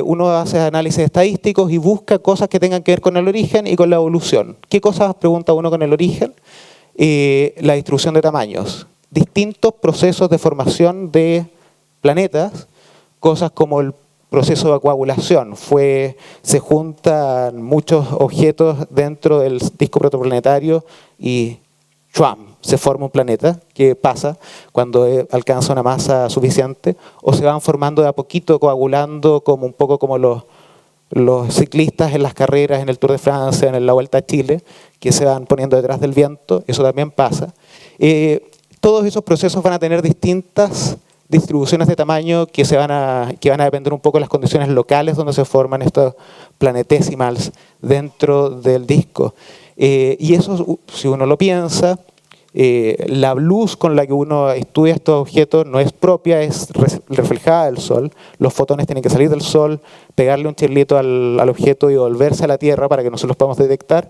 Uno hace análisis estadísticos y busca cosas que tengan que ver con el origen y con la evolución. ¿Qué cosas pregunta uno con el origen? La distribución de tamaños. Distintos procesos de formación de planetas, cosas como el proceso de coagulación. Se juntan muchos objetos dentro del disco protoplanetario y ¡chuam!, se forma un planeta. ¿Qué pasa cuando alcanza una masa suficiente? O se van formando de a poquito, coagulando, como un poco como los ciclistas en las carreras, en el Tour de Francia, en la Vuelta a Chile, que se van poniendo detrás del viento. Eso también pasa. Todos esos procesos van a tener distintas distribuciones de tamaño que van a depender un poco de las condiciones locales donde se forman estos planetesimals dentro del disco. Y eso, si uno lo piensa, la luz con la que uno estudia estos objetos no es propia, es reflejada del Sol. Los fotones tienen que salir del Sol, pegarle un chirlito al objeto y volverse a la Tierra para que nosotros los podamos detectar.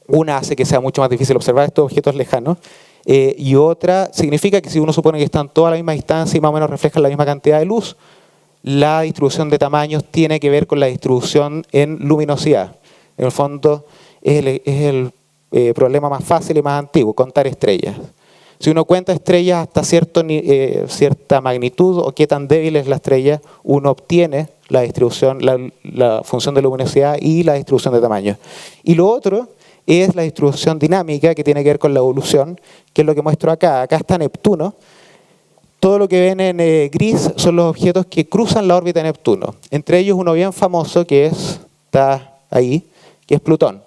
Una hace que sea mucho más difícil observar estos objetos lejanos. Y otra significa que si uno supone que están todas a la misma distancia y más o menos reflejan la misma cantidad de luz, la distribución de tamaños tiene que ver con la distribución en luminosidad. En el fondo es el problema más fácil y más antiguo, contar estrellas. Si uno cuenta estrellas hasta cierta magnitud o qué tan débil es la estrella, uno obtiene la distribución, la función de luminosidad y la distribución de tamaños. Y lo otro es la distribución dinámica, que tiene que ver con la evolución, que es lo que muestro acá. Acá está Neptuno. Todo lo que ven en gris son los objetos que cruzan la órbita de Neptuno. Entre ellos uno bien famoso que está ahí, que es Plutón.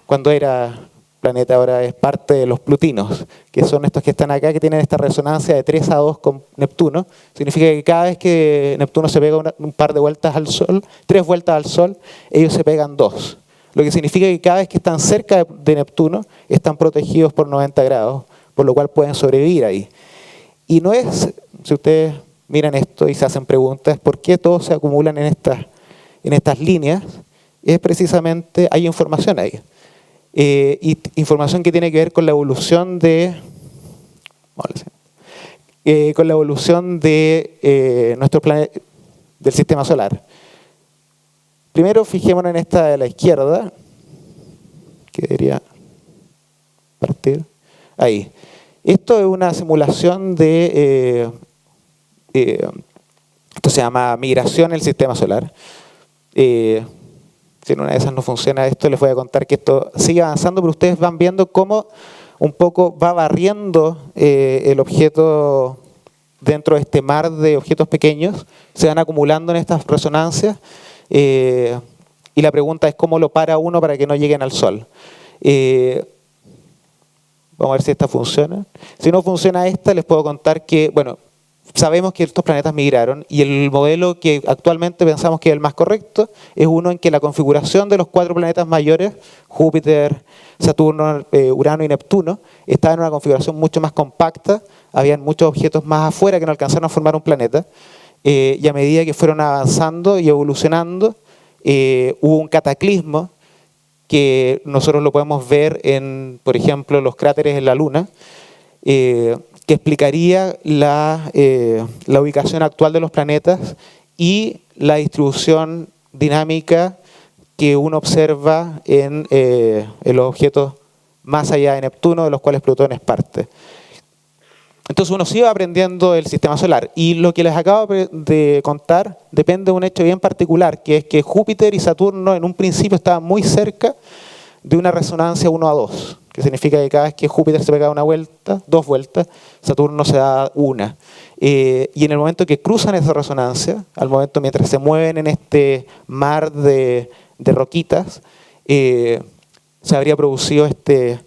Cuando era planeta ahora es parte de los plutinos, que son estos que están acá, que tienen esta resonancia de 3-2 con Neptuno. Significa que cada vez que Neptuno se pega un par de vueltas al Sol, 3 vueltas al Sol, ellos se pegan 2. Lo que significa que cada vez que están cerca de Neptuno, están protegidos por 90 grados, por lo cual pueden sobrevivir ahí. Y no es, si ustedes miran esto y se hacen preguntas, ¿por qué todos se acumulan en estas líneas? Es precisamente, hay información ahí. Y información que tiene que ver con la evolución de nuestro planeta, del sistema solar. Primero fijémonos en esta de la izquierda, que debería partir. Ahí. Esto es una simulación de, esto se llama migración en el sistema solar. Si en una de esas no funciona esto, les voy a contar que esto sigue avanzando, pero ustedes van viendo cómo un poco va barriendo el objeto dentro de este mar de objetos pequeños, se van acumulando en estas resonancias. Y la pregunta es cómo lo para uno para que no lleguen al Sol. Vamos a ver si esta funciona. Si no funciona esta, les puedo contar que, bueno, sabemos que estos planetas migraron y el modelo que actualmente pensamos que es el más correcto es uno en que la configuración de los 4 planetas mayores, Júpiter, Saturno, Urano y Neptuno, estaba en una configuración mucho más compacta, habían muchos objetos más afuera que no alcanzaron a formar un planeta. Y a medida que fueron avanzando y evolucionando, hubo un cataclismo que nosotros lo podemos ver en, por ejemplo, los cráteres en la Luna, que explicaría la ubicación actual de los planetas y la distribución dinámica que uno observa en los objetos más allá de Neptuno, de los cuales Plutón es parte. Entonces uno sigue aprendiendo el sistema solar y lo que les acabo de contar depende de un hecho bien particular, que es que Júpiter y Saturno en un principio estaban muy cerca de una resonancia 1-2, que significa que cada vez que Júpiter se pega una vuelta, 2 vueltas, Saturno se da una. Y en el momento que cruzan esa resonancia, al momento mientras se mueven en este mar de roquitas, se habría producido este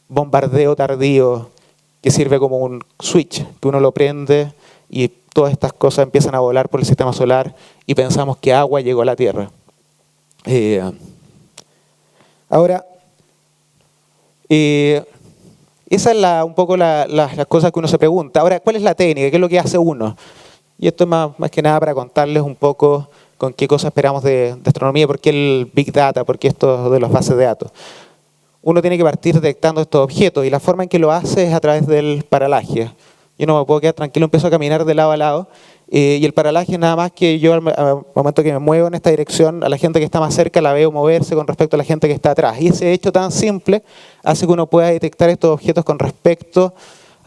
bombardeo tardío que sirve como un switch, que uno lo prende y todas estas cosas empiezan a volar por el sistema solar y pensamos que agua llegó a la Tierra. Ahora, esa es un poco las cosas que uno se pregunta. Ahora, ¿cuál es la técnica? ¿Qué es lo que hace uno? Y esto es más que nada para contarles un poco con qué cosas esperamos de astronomía, por qué el Big Data, por qué esto de las bases de datos. uno tiene que partir detectando estos objetos y la forma en que lo hace es a través del paralaje. Yo no me puedo quedar tranquilo, empiezo a caminar de lado a lado y el paralaje es nada más que yo al momento que me muevo en esta dirección, a la gente que está más cerca la veo moverse con respecto a la gente que está atrás. Y ese hecho tan simple hace que uno pueda detectar estos objetos con respecto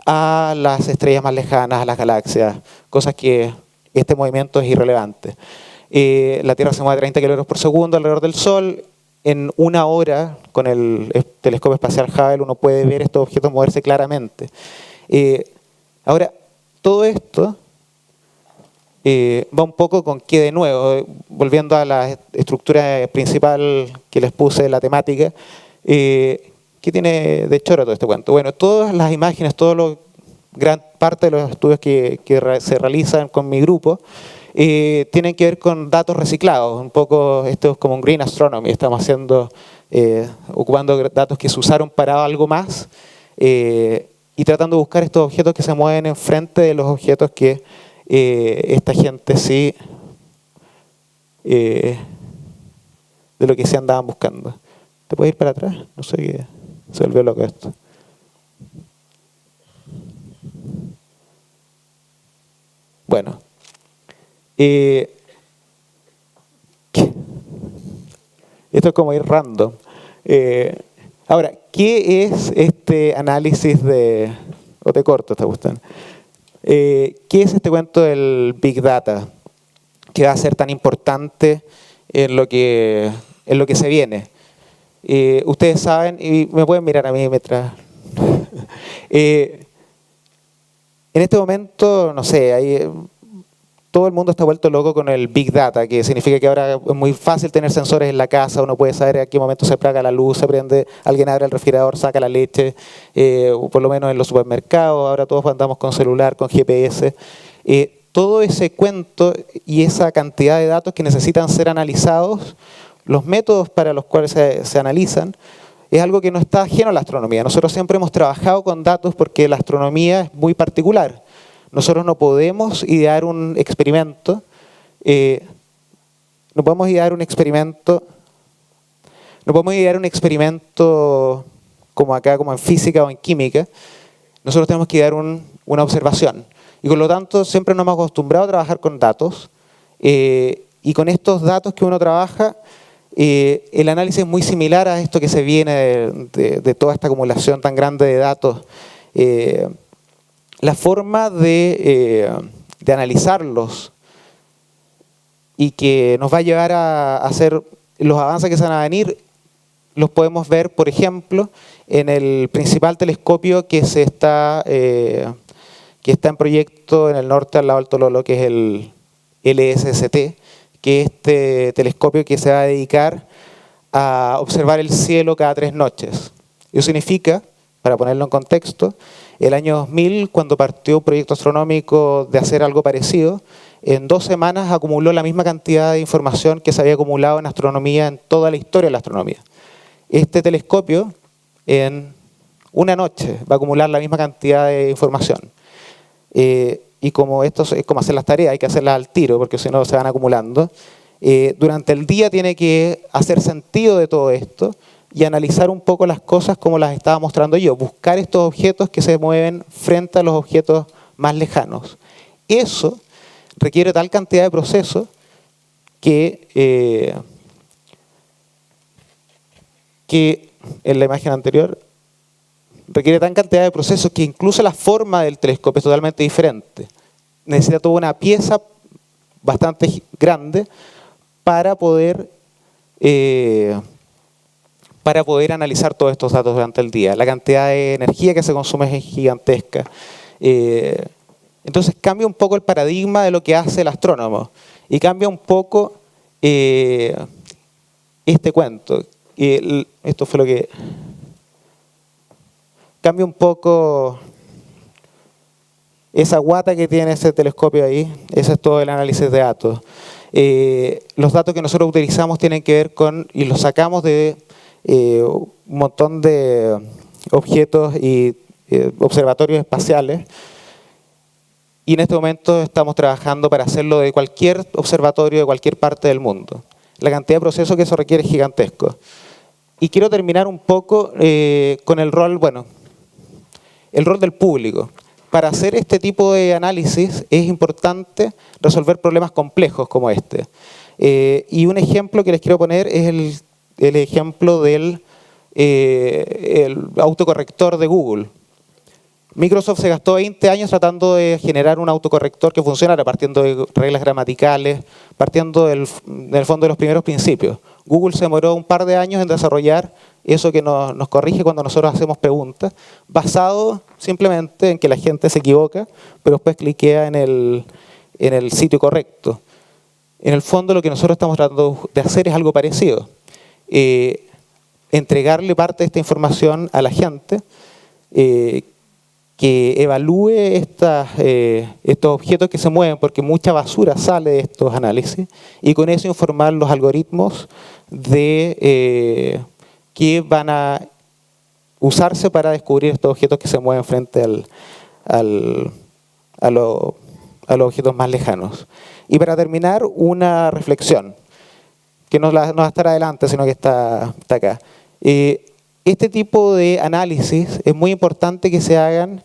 a las estrellas más lejanas, a las galaxias, cosas que este movimiento es irrelevante. La Tierra se mueve a 30 km por segundo alrededor del Sol. En 1 hora, con el telescopio espacial Hubble, uno puede ver estos objetos moverse claramente. Ahora, todo esto va un poco con que, de nuevo, volviendo a la estructura principal que les puse, la temática, ¿qué tiene de choro todo este cuento? Bueno, todas las imágenes, gran parte de los estudios que se realizan con mi grupo, tienen que ver con datos reciclados. Un poco esto es como un green astronomy, estamos haciendo, ocupando datos que se usaron para algo más y tratando de buscar estos objetos que se mueven enfrente de los objetos que esta gente sí, de lo que se andaban buscando. ¿Te puedes ir para atrás? No sé qué, se volvió loco esto. Bueno. Esto es como ir random. Ahora, ¿qué es este análisis de... o te corto, ¿te gustan? ¿Qué es este cuento del Big Data que va a ser tan importante en lo que se viene? Ustedes saben, y me pueden mirar a mí mientras... en este momento, no sé, todo el mundo está vuelto loco con el Big Data, que significa que ahora es muy fácil tener sensores en la casa, uno puede saber a qué momento se apaga la luz, se prende, alguien abre el refrigerador, saca la leche, o por lo menos en los supermercados, ahora todos andamos con celular, con GPS. Todo ese cuento y esa cantidad de datos que necesitan ser analizados, los métodos para los cuales se analizan, es algo que no está ajeno a la astronomía. Nosotros siempre hemos trabajado con datos porque la astronomía es muy particular. Nosotros no podemos idear un experimento, no podemos idear un experimento como acá, como en física o en química. Nosotros tenemos que idear una observación. Y por lo tanto, siempre nos hemos acostumbrado a trabajar con datos. Y con estos datos que uno trabaja, el análisis es muy similar a esto que se viene de toda esta acumulación tan grande de datos. La forma de analizarlos y que nos va a llevar a hacer los avances que se van a venir, los podemos ver, por ejemplo, en el principal telescopio que está en proyecto en el norte al lado del Tololo, que es el LSST, que es este telescopio que se va a dedicar a observar el cielo cada 3 noches. Eso significa, para ponerlo en contexto, el año 2000, cuando partió un proyecto astronómico de hacer algo parecido, en 2 semanas acumuló la misma cantidad de información que se había acumulado en astronomía en toda la historia de la astronomía. Este telescopio, en 1 noche, va a acumular la misma cantidad de información. Y como esto es como hacer las tareas, hay que hacerlas al tiro, porque si no se van acumulando. Durante el día tiene que hacer sentido de todo esto y analizar un poco las cosas como las estaba mostrando yo, buscar estos objetos que se mueven frente a los objetos más lejanos. Eso requiere tal cantidad de procesos que en la imagen anterior requiere tan cantidad de procesos que incluso la forma del telescopio es totalmente diferente. Necesita toda una pieza bastante grande para poder analizar todos estos datos durante el día. La cantidad de energía que se consume es gigantesca. Entonces cambia un poco el paradigma de lo que hace el astrónomo y cambia un poco este cuento. Esto fue lo que... Cambia un poco esa guata que tiene ese telescopio ahí. Ese es todo el análisis de datos. Los datos que nosotros utilizamos tienen que ver con, y los sacamos de un montón de objetos y observatorios espaciales. Y en este momento estamos trabajando para hacerlo de cualquier observatorio de cualquier parte del mundo. La cantidad de procesos que eso requiere es gigantesco. Y quiero terminar un poco con el rol del público. Para hacer este tipo de análisis es importante resolver problemas complejos como este. Y un ejemplo que les quiero poner es el ejemplo del el autocorrector de Google. Microsoft se gastó 20 años tratando de generar un autocorrector que funcionara, partiendo de reglas gramaticales, partiendo en el fondo de los primeros principios. Google se demoró un par de años en desarrollar eso que nos corrige cuando nosotros hacemos preguntas, basado simplemente en que la gente se equivoca, pero después cliquea en el sitio correcto. En el fondo lo que nosotros estamos tratando de hacer es algo parecido. Entregarle parte de esta información a la gente, que evalúe estos objetos que se mueven, porque mucha basura sale de estos análisis, y con eso informar los algoritmos de que van a usarse para descubrir estos objetos que se mueven frente a los objetos más lejanos. Y para terminar, una reflexión, que no va a estar adelante, sino que está acá. Este tipo de análisis es muy importante que se hagan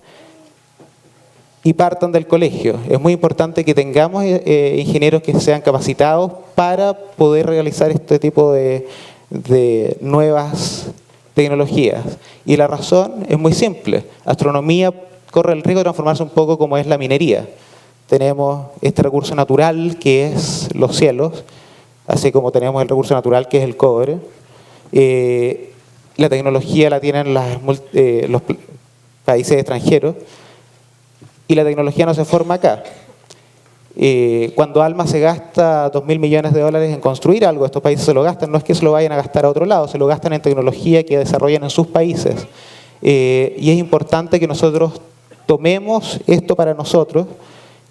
y partan del colegio. Es muy importante que tengamos ingenieros que sean capacitados para poder realizar este tipo de nuevas tecnologías. Y la razón es muy simple. Astronomía corre el riesgo de transformarse un poco como es la minería. Tenemos este recurso natural que es los cielos, así como tenemos el recurso natural que es el cobre. La tecnología la tienen los países extranjeros y la tecnología no se forma acá. Cuando ALMA se gasta $2.000 millones en construir algo, estos países se lo gastan, no es que se lo vayan a gastar a otro lado, se lo gastan en tecnología que desarrollan en sus países. Y es importante que nosotros tomemos esto para nosotros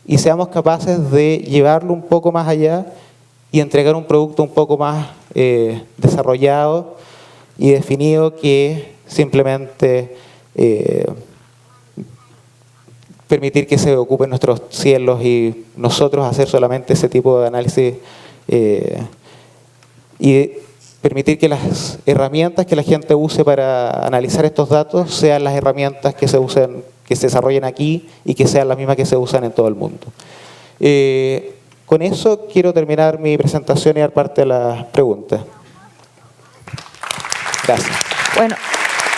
y seamos capaces de llevarlo un poco más allá y entregar un producto un poco más desarrollado y definido que simplemente permitir que se ocupen nuestros cielos y nosotros hacer solamente ese tipo de análisis y permitir que las herramientas que la gente use para analizar estos datos sean las herramientas que se usen, que se desarrollen aquí y que sean las mismas que se usan en todo el mundo. Con eso quiero terminar mi presentación y dar parte a las preguntas. Gracias. Bueno,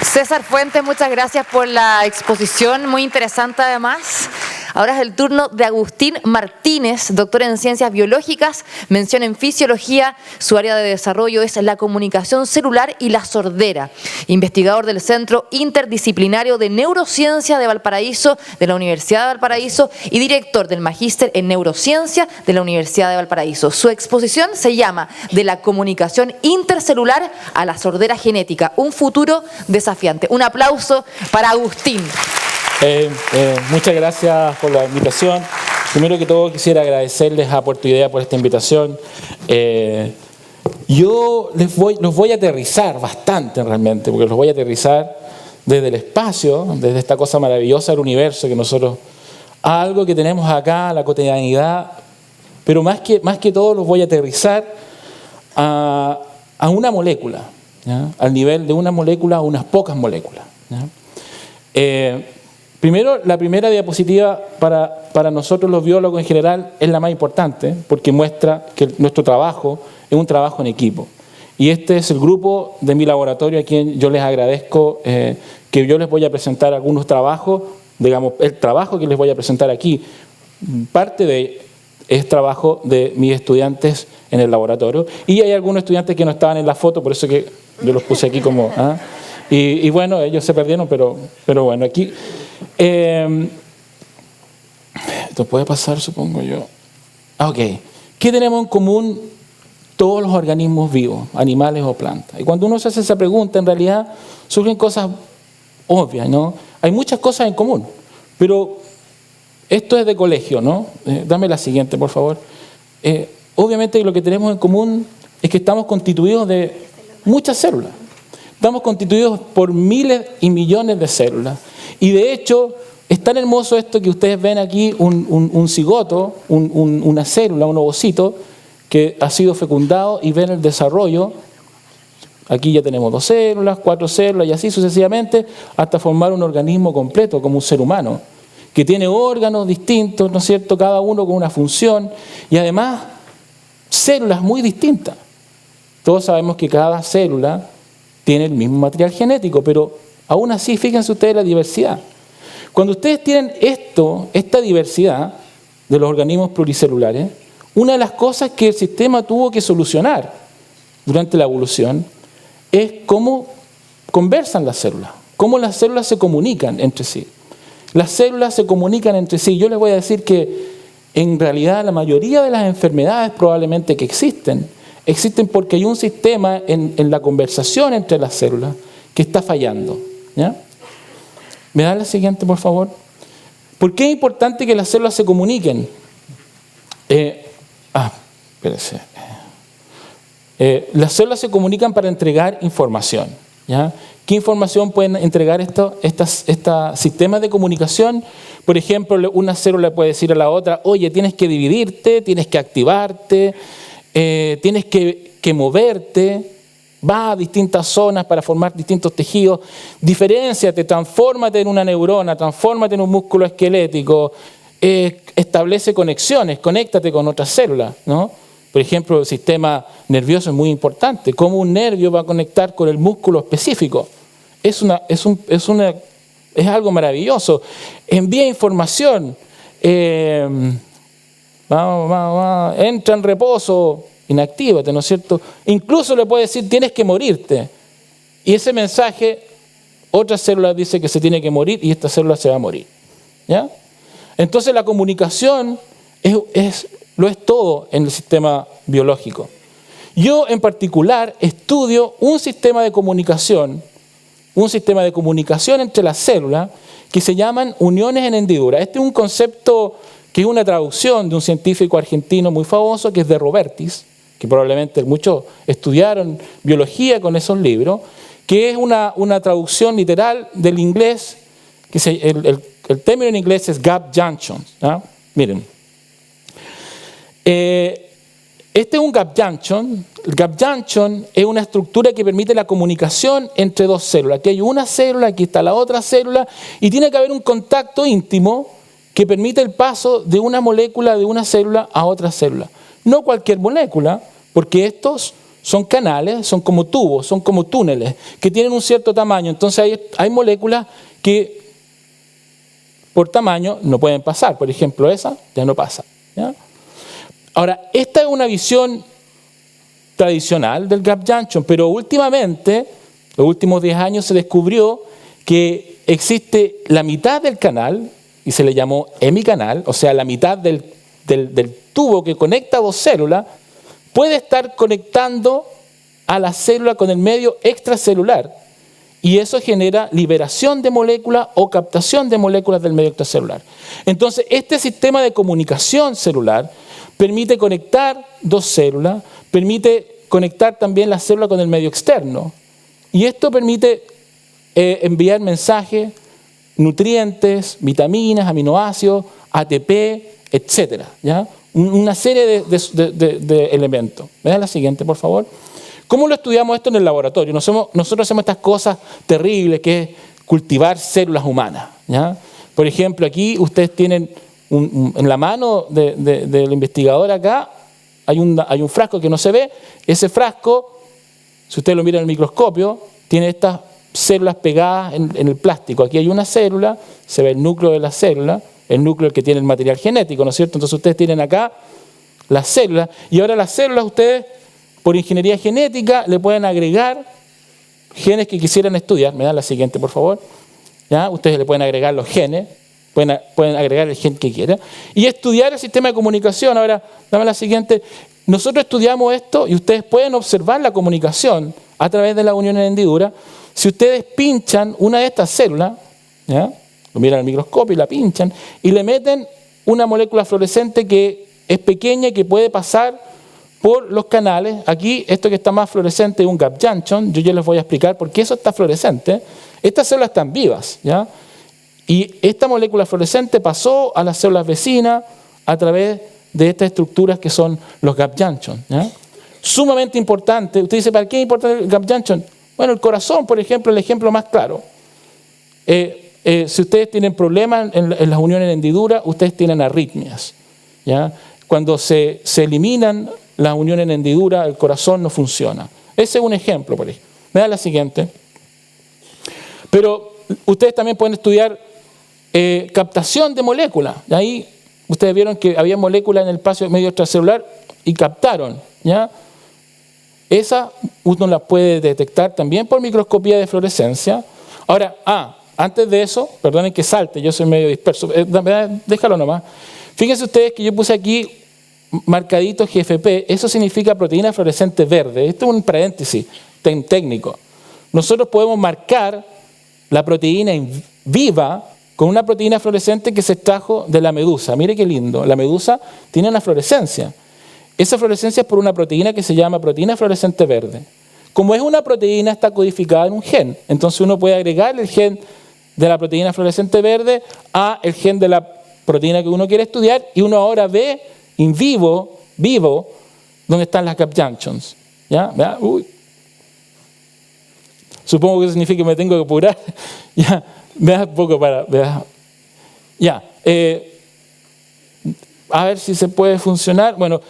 César Fuentes, muchas gracias por la exposición, muy interesante además. Ahora es el turno de Agustín Martínez, doctor en Ciencias Biológicas, mención en Fisiología. Su área de desarrollo es la comunicación celular y la sordera. Investigador del Centro Interdisciplinario de Neurociencia de Valparaíso, de la Universidad de Valparaíso, y director del Magíster en Neurociencia de la Universidad de Valparaíso. Su exposición se llama De la comunicación intercelular a la sordera genética, un futuro desafiante. Un aplauso para Agustín. Muchas gracias por la invitación. Primero que todo quisiera agradecerles a Puerto Idea por esta invitación. Yo los voy a aterrizar bastante realmente, porque los voy a aterrizar desde el espacio, desde esta cosa maravillosa del universo que nosotros, a algo que tenemos acá, la cotidianidad, pero más que todo los voy a aterrizar a una molécula, ¿ya? Al nivel de una molécula a unas pocas moléculas, ¿ya? Primero, la primera diapositiva para nosotros los biólogos en general es la más importante porque muestra que nuestro trabajo es un trabajo en equipo. Y este es el grupo de mi laboratorio a quien yo les agradezco que yo les voy a presentar algunos trabajos, digamos, el trabajo que les voy a presentar aquí, parte de es trabajo de mis estudiantes en el laboratorio. Y hay algunos estudiantes que no estaban en la foto, por eso que yo los puse aquí como... ¿ah? Y bueno, ellos se perdieron, pero bueno, aquí... esto puede pasar, supongo yo. Ok. ¿Qué tenemos en común todos los organismos vivos, animales o plantas? Y cuando uno se hace esa pregunta, en realidad surgen cosas obvias, ¿no? Hay muchas cosas en común, pero esto es de colegio, ¿no? Dame la siguiente, por favor. Obviamente lo que tenemos en común es que estamos constituidos de muchas células. Estamos constituidos por miles y millones de células. Y de hecho, es tan hermoso esto que ustedes ven aquí, un cigoto, una célula, un ovocito, que ha sido fecundado y ven el desarrollo Aquí ya tenemos 2 células, 4 células y así sucesivamente hasta formar un organismo completo como un ser humano, que tiene órganos distintos, ¿no es cierto?, cada uno con una función y además células muy distintas. Todos sabemos que cada célula tiene el mismo material genético, pero aún así, fíjense ustedes la diversidad. Cuando ustedes tienen esta diversidad de los organismos pluricelulares, una de las cosas que el sistema tuvo que solucionar durante la evolución es cómo conversan las células, cómo las células se comunican entre sí. Las células se comunican entre sí. Yo les voy a decir que en realidad la mayoría de las enfermedades probablemente que existen porque hay un sistema en la conversación entre las células que está fallando. ¿Ya? ¿Me da la siguiente, por favor? ¿Por qué es importante que las células se comuniquen? Espérese. Las células se comunican para entregar información. ¿Ya? ¿Qué información pueden entregar estos sistemas de comunicación? Por ejemplo, una célula puede decir a la otra, oye, tienes que dividirte, tienes que activarte, tienes que moverte, va a distintas zonas para formar distintos tejidos, diferénciate, transfórmate en una neurona, transfórmate en un músculo esquelético, establece conexiones, conéctate con otras células, ¿no? Por ejemplo, el sistema nervioso es muy importante. ¿Cómo un nervio va a conectar con el músculo específico? Es algo maravilloso. Envía información. Entra en reposo, inactívate, ¿no es cierto? Incluso le puede decir, tienes que morirte. Y ese mensaje, otra célula dice que se tiene que morir y esta célula se va a morir. ¿Ya? Entonces la comunicación lo es todo en el sistema biológico. Yo en particular estudio un sistema de comunicación entre las células que se llaman uniones en hendidura. Este es un concepto que es una traducción de un científico argentino muy famoso que es de Robertis, que probablemente muchos estudiaron biología con esos libros, que es una traducción literal del inglés, que el término en inglés es gap junction. ¿No? Miren. Este es un gap junction. El gap junction es una estructura que permite la comunicación entre dos células. Aquí hay una célula, aquí está la otra célula, y tiene que haber un contacto íntimo que permite el paso de una molécula de una célula a otra célula. No cualquier molécula, porque estos son canales, son como tubos, son como túneles, que tienen un cierto tamaño. Entonces hay moléculas que por tamaño no pueden pasar. Por ejemplo, esa ya no pasa. ¿Ya? Ahora, esta es una visión tradicional del gap junction, pero últimamente, los últimos 10 años, se descubrió que existe la mitad del canal, y se le llamó hemicanal, o sea, la mitad del tubo que conecta dos células, puede estar conectando a la célula con el medio extracelular, y eso genera liberación de moléculas o captación de moléculas del medio extracelular. Entonces, este sistema de comunicación celular permite conectar dos células, permite conectar también la célula con el medio externo. Y esto permite enviar mensajes, nutrientes, vitaminas, aminoácidos, ATP, etc. ¿Ya? Una serie de elementos. ¿Me das la siguiente, por favor? ¿Cómo lo estudiamos esto en el laboratorio? Nosotros hacemos estas cosas terribles, que es cultivar células humanas. ¿Ya? Por ejemplo, aquí ustedes tienen en la mano del investigador acá, hay un frasco que no se ve. Ese frasco, si ustedes lo miran en el microscopio, tiene estas células pegadas en el plástico. Aquí hay una célula, se ve el núcleo de la célula, el núcleo que tiene el material genético, ¿no es cierto? Entonces ustedes tienen acá las células, y ahora las células ustedes, por ingeniería genética, le pueden agregar genes que quisieran estudiar. Me dan la siguiente, por favor. ¿Ya? Ustedes le pueden agregar los genes, pueden agregar el gen que quieran, y estudiar el sistema de comunicación. Ahora, dame la siguiente. Nosotros estudiamos esto y ustedes pueden observar la comunicación a través de la unión en hendidura. Si ustedes pinchan una de estas células, ¿ya? Lo miran al microscopio y la pinchan, y le meten una molécula fluorescente que es pequeña y que puede pasar por los canales. Aquí, esto que está más fluorescente es un gap junction. Yo ya les voy a explicar por qué eso está fluorescente. Estas células están vivas, ¿ya? Y esta molécula fluorescente pasó a las células vecinas a través de estas estructuras que son los gap junction, ¿ya? sumamente importante. Usted dice, ¿para qué es importante el gap junction? Bueno, el corazón, por ejemplo, el ejemplo más claro. Si ustedes tienen problemas en las uniones en hendidura, ustedes tienen arritmias, ¿ya? Cuando se eliminan las uniones en hendidura, el corazón no funciona. Ese es un ejemplo, por ejemplo. Me da la siguiente. Pero ustedes también pueden estudiar captación de moléculas. Ahí ustedes vieron que había moléculas en el espacio medio extracelular y captaron, ¿ya? Esa uno las puede detectar también por microscopía de fluorescencia. Ahora, antes de eso, perdonen que salte, yo soy medio disperso, déjalo nomás. Fíjense ustedes que yo puse aquí marcadito GFP, eso significa proteína fluorescente verde. Esto es un paréntesis técnico. Nosotros podemos marcar la proteína viva con una proteína fluorescente que se extrajo de la medusa. Mire qué lindo, la medusa tiene una fluorescencia. Esa fluorescencia es por una proteína que se llama proteína fluorescente verde. Como es una proteína, está codificada en un gen. Entonces uno puede agregar el gen de la proteína fluorescente verde a el gen de la proteína que uno quiere estudiar y uno ahora ve in vivo, dónde están las gap junctions. ¿Ya? Supongo que eso significa que me tengo que apurar. Ya, me da un poco para... Ya. A ver si se puede funcionar. Bueno,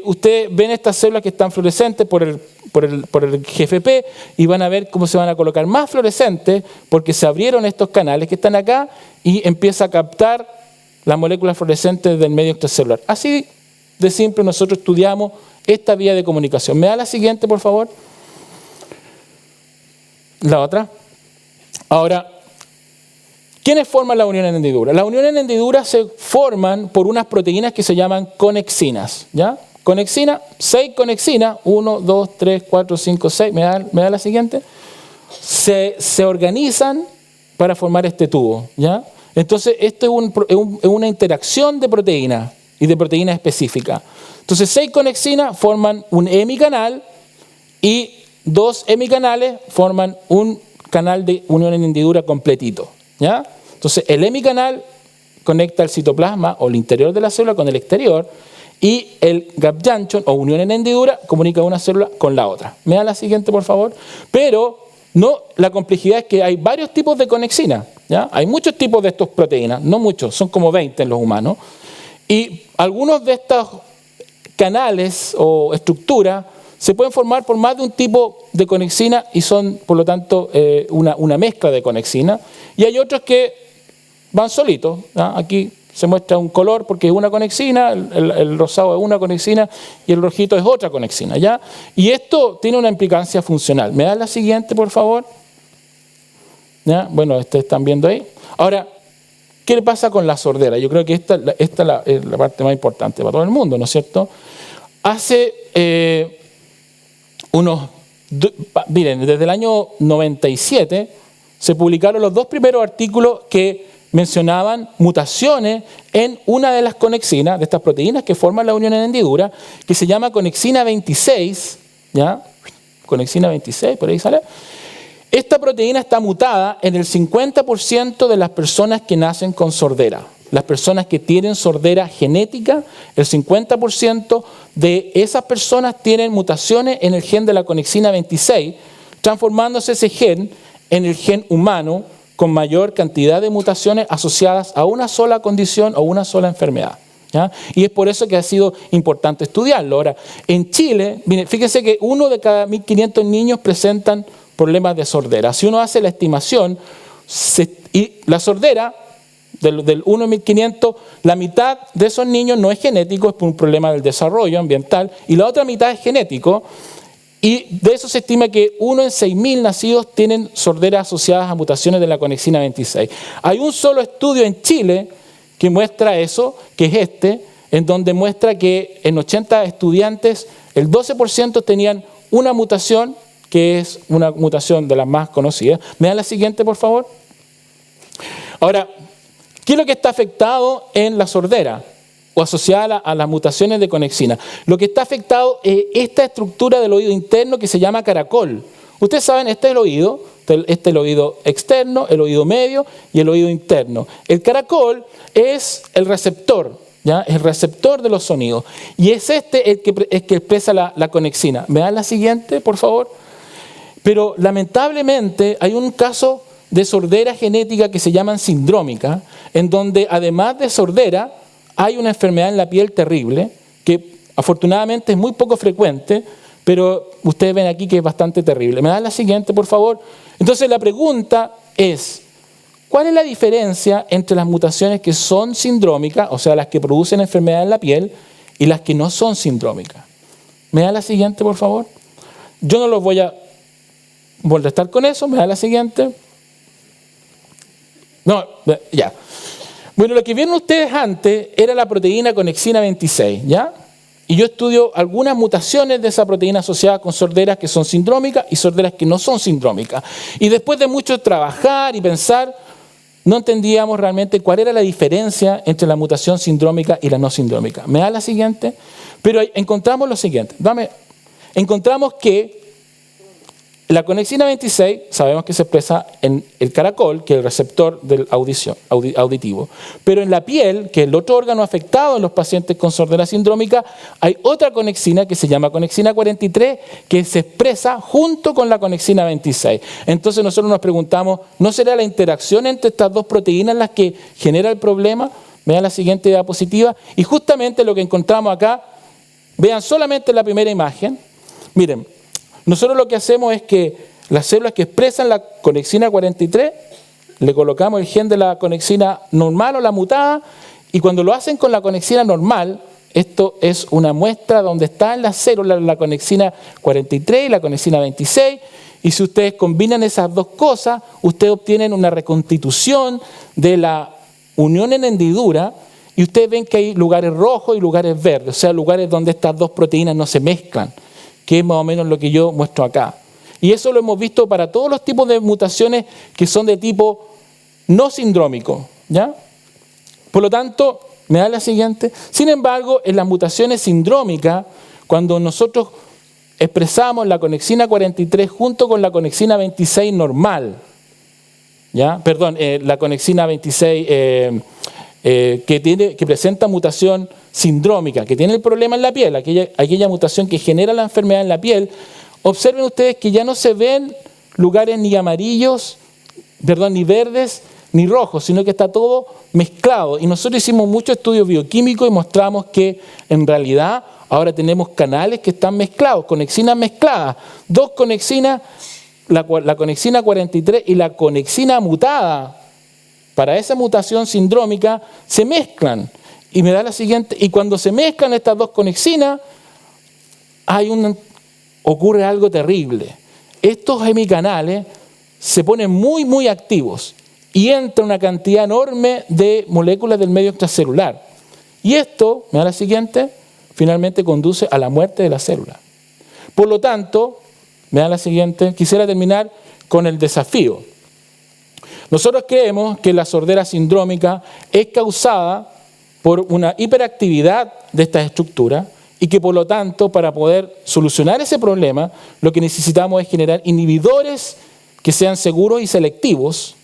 ustedes ven estas células que están fluorescentes por el GFP y van a ver cómo se van a colocar más fluorescentes porque se abrieron estos canales que están acá y empieza a captar las moléculas fluorescentes del medio extracelular. Así de simple nosotros estudiamos esta vía de comunicación. ¿Me da la siguiente, por favor? La otra. Ahora, ¿quiénes forman la unión en hendidura? Las uniones en hendidura se forman por unas proteínas que se llaman conexinas, ¿ya? Conexina, 6 conexinas, 1, 2, 3, 4, 5, 6, ¿me da la siguiente? Se organizan para formar este tubo, ¿ya? Entonces, esto es una interacción de proteínas y de proteínas específicas. Entonces, 6 conexinas forman un hemicanal y 2 hemicanales forman un canal de unión en hendidura completito, ¿ya? Entonces, el hemicanal conecta el citoplasma o el interior de la célula con el exterior y el gap junction o unión en hendidura comunica una célula con la otra. ¿Me da la siguiente, por favor? Pero no, la complejidad es que hay varios tipos de conexina, ¿ya? Hay muchos tipos de estas proteínas, no muchos, son como 20 en los humanos. Y algunos de estos canales o estructuras se pueden formar por más de un tipo de conexina y son, por lo tanto, una mezcla de conexina. Y hay otros que van solitos, ¿ya? Aquí se muestra un color porque es una conexina, el rosado es una conexina y el rojito es otra conexina, ¿ya? Y esto tiene una implicancia funcional. ¿Me das la siguiente, por favor? ¿Ya? Bueno, están viendo ahí. Ahora, ¿qué le pasa con la sordera? Yo creo que esta es la parte más importante para todo el mundo, ¿no es cierto? Hace miren, desde el año 97 se publicaron los 2 primeros artículos que mencionaban mutaciones en una de las conexinas, de estas proteínas que forman la unión en hendidura, que se llama conexina 26, ¿ya? Conexina 26, por ahí sale. Esta proteína está mutada en el 50% de las personas que nacen con sordera. Las personas que tienen sordera genética, el 50% de esas personas tienen mutaciones en el gen de la conexina 26, transformándose ese gen en el gen humano con mayor cantidad de mutaciones asociadas a una sola condición o una sola enfermedad, ¿ya? Y es por eso que ha sido importante estudiarlo. Ahora, en Chile, fíjense que 1 de cada 1.500 niños presentan problemas de sordera. Si uno hace la estimación, y la sordera, del 1 en 1.500, la mitad de esos niños no es genético, es por un problema del desarrollo ambiental, y la otra mitad es genético, y de eso se estima que 1 en 6.000 nacidos tienen sorderas asociadas a mutaciones de la conexina 26. Hay un solo estudio en Chile que muestra eso, que es en donde muestra que en 80 estudiantes el 12% tenían una mutación, que es una mutación de las más conocidas. ¿Me dan la siguiente, por favor? Ahora, ¿qué es lo que está afectado en la sordera o asociada a las mutaciones de conexina? Lo que está afectado es esta estructura del oído interno que se llama caracol. Ustedes saben, este es el oído, el oído externo, el oído medio y el oído interno. El caracol es el receptor ¿ya? Es el receptor de los sonidos. Y es este el que expresa la conexina. ¿Me dan la siguiente, por favor? Pero lamentablemente hay un caso de sordera genética que se llama sindrómica, en donde además de sordera hay una enfermedad en la piel terrible, que afortunadamente es muy poco frecuente, pero ustedes ven aquí que es bastante terrible. ¿Me dan la siguiente, por favor? Entonces la pregunta es, ¿cuál es la diferencia entre las mutaciones que son sindrómicas, o sea, las que producen enfermedad en la piel, y las que no son sindrómicas? ¿Me da la siguiente, por favor? Yo no los voy a molestar con eso. ¿Me da la siguiente? No, ya. Bueno, lo que vieron ustedes antes era la proteína conexina 26, ¿ya? Y yo estudio algunas mutaciones de esa proteína asociadas con sorderas que son sindrómicas y sorderas que no son sindrómicas. Y después de mucho trabajar y pensar, no entendíamos realmente cuál era la diferencia entre la mutación sindrómica y la no sindrómica. ¿Me da la siguiente? Pero encontramos lo siguiente. Encontramos que la conexina 26, sabemos que se expresa en el caracol, que es el receptor del auditivo. Pero en la piel, que es el otro órgano afectado en los pacientes con sordera sindrómica, hay otra conexina que se llama conexina 43, que se expresa junto con la conexina 26. Entonces nosotros nos preguntamos, ¿no será la interacción entre estas dos proteínas las que genera el problema? Vean la siguiente diapositiva. Y justamente lo que encontramos acá, vean solamente la primera imagen. Miren. Nosotros lo que hacemos es que las células que expresan la conexina 43, le colocamos el gen de la conexina normal o la mutada, y cuando lo hacen con la conexina normal, esto es una muestra donde está en las células la conexina 43 y la conexina 26, y si ustedes combinan esas dos cosas, ustedes obtienen una reconstitución de la unión en hendidura, y ustedes ven que hay lugares rojos y lugares verdes, o sea, lugares donde estas dos proteínas no se mezclan, que es más o menos lo que yo muestro acá. Y eso lo hemos visto para todos los tipos de mutaciones que son de tipo no sindrómico, ¿ya? Por lo tanto, me da la siguiente. Sin embargo, en las mutaciones sindrómicas, cuando nosotros expresamos la conexina 43 junto con la conexina 26 normal, ¿ya? Perdón, la conexina 26 que presenta mutación sindrómica, que tiene el problema en la piel, aquella mutación que genera la enfermedad en la piel, observen ustedes que ya no se ven lugares ni amarillos, ni verdes, ni rojos, sino que está todo mezclado. Y nosotros hicimos muchos estudios bioquímicos y mostramos que en realidad ahora tenemos canales que están mezclados, conexinas mezcladas, dos conexinas, la conexina 43 y la conexina mutada, para esa mutación sindrómica, se mezclan. Y me da la siguiente, y cuando se mezclan estas dos conexinas, ocurre algo terrible. Estos hemicanales se ponen muy, muy activos y entra una cantidad enorme de moléculas del medio extracelular. Y esto, me da la siguiente, finalmente conduce a la muerte de la célula. Por lo tanto, me da la siguiente, quisiera terminar con el desafío. Nosotros creemos que la sordera sindrómica es causada por una hiperactividad de estas estructuras y que por lo tanto para poder solucionar ese problema lo que necesitamos es generar inhibidores que sean seguros y selectivos,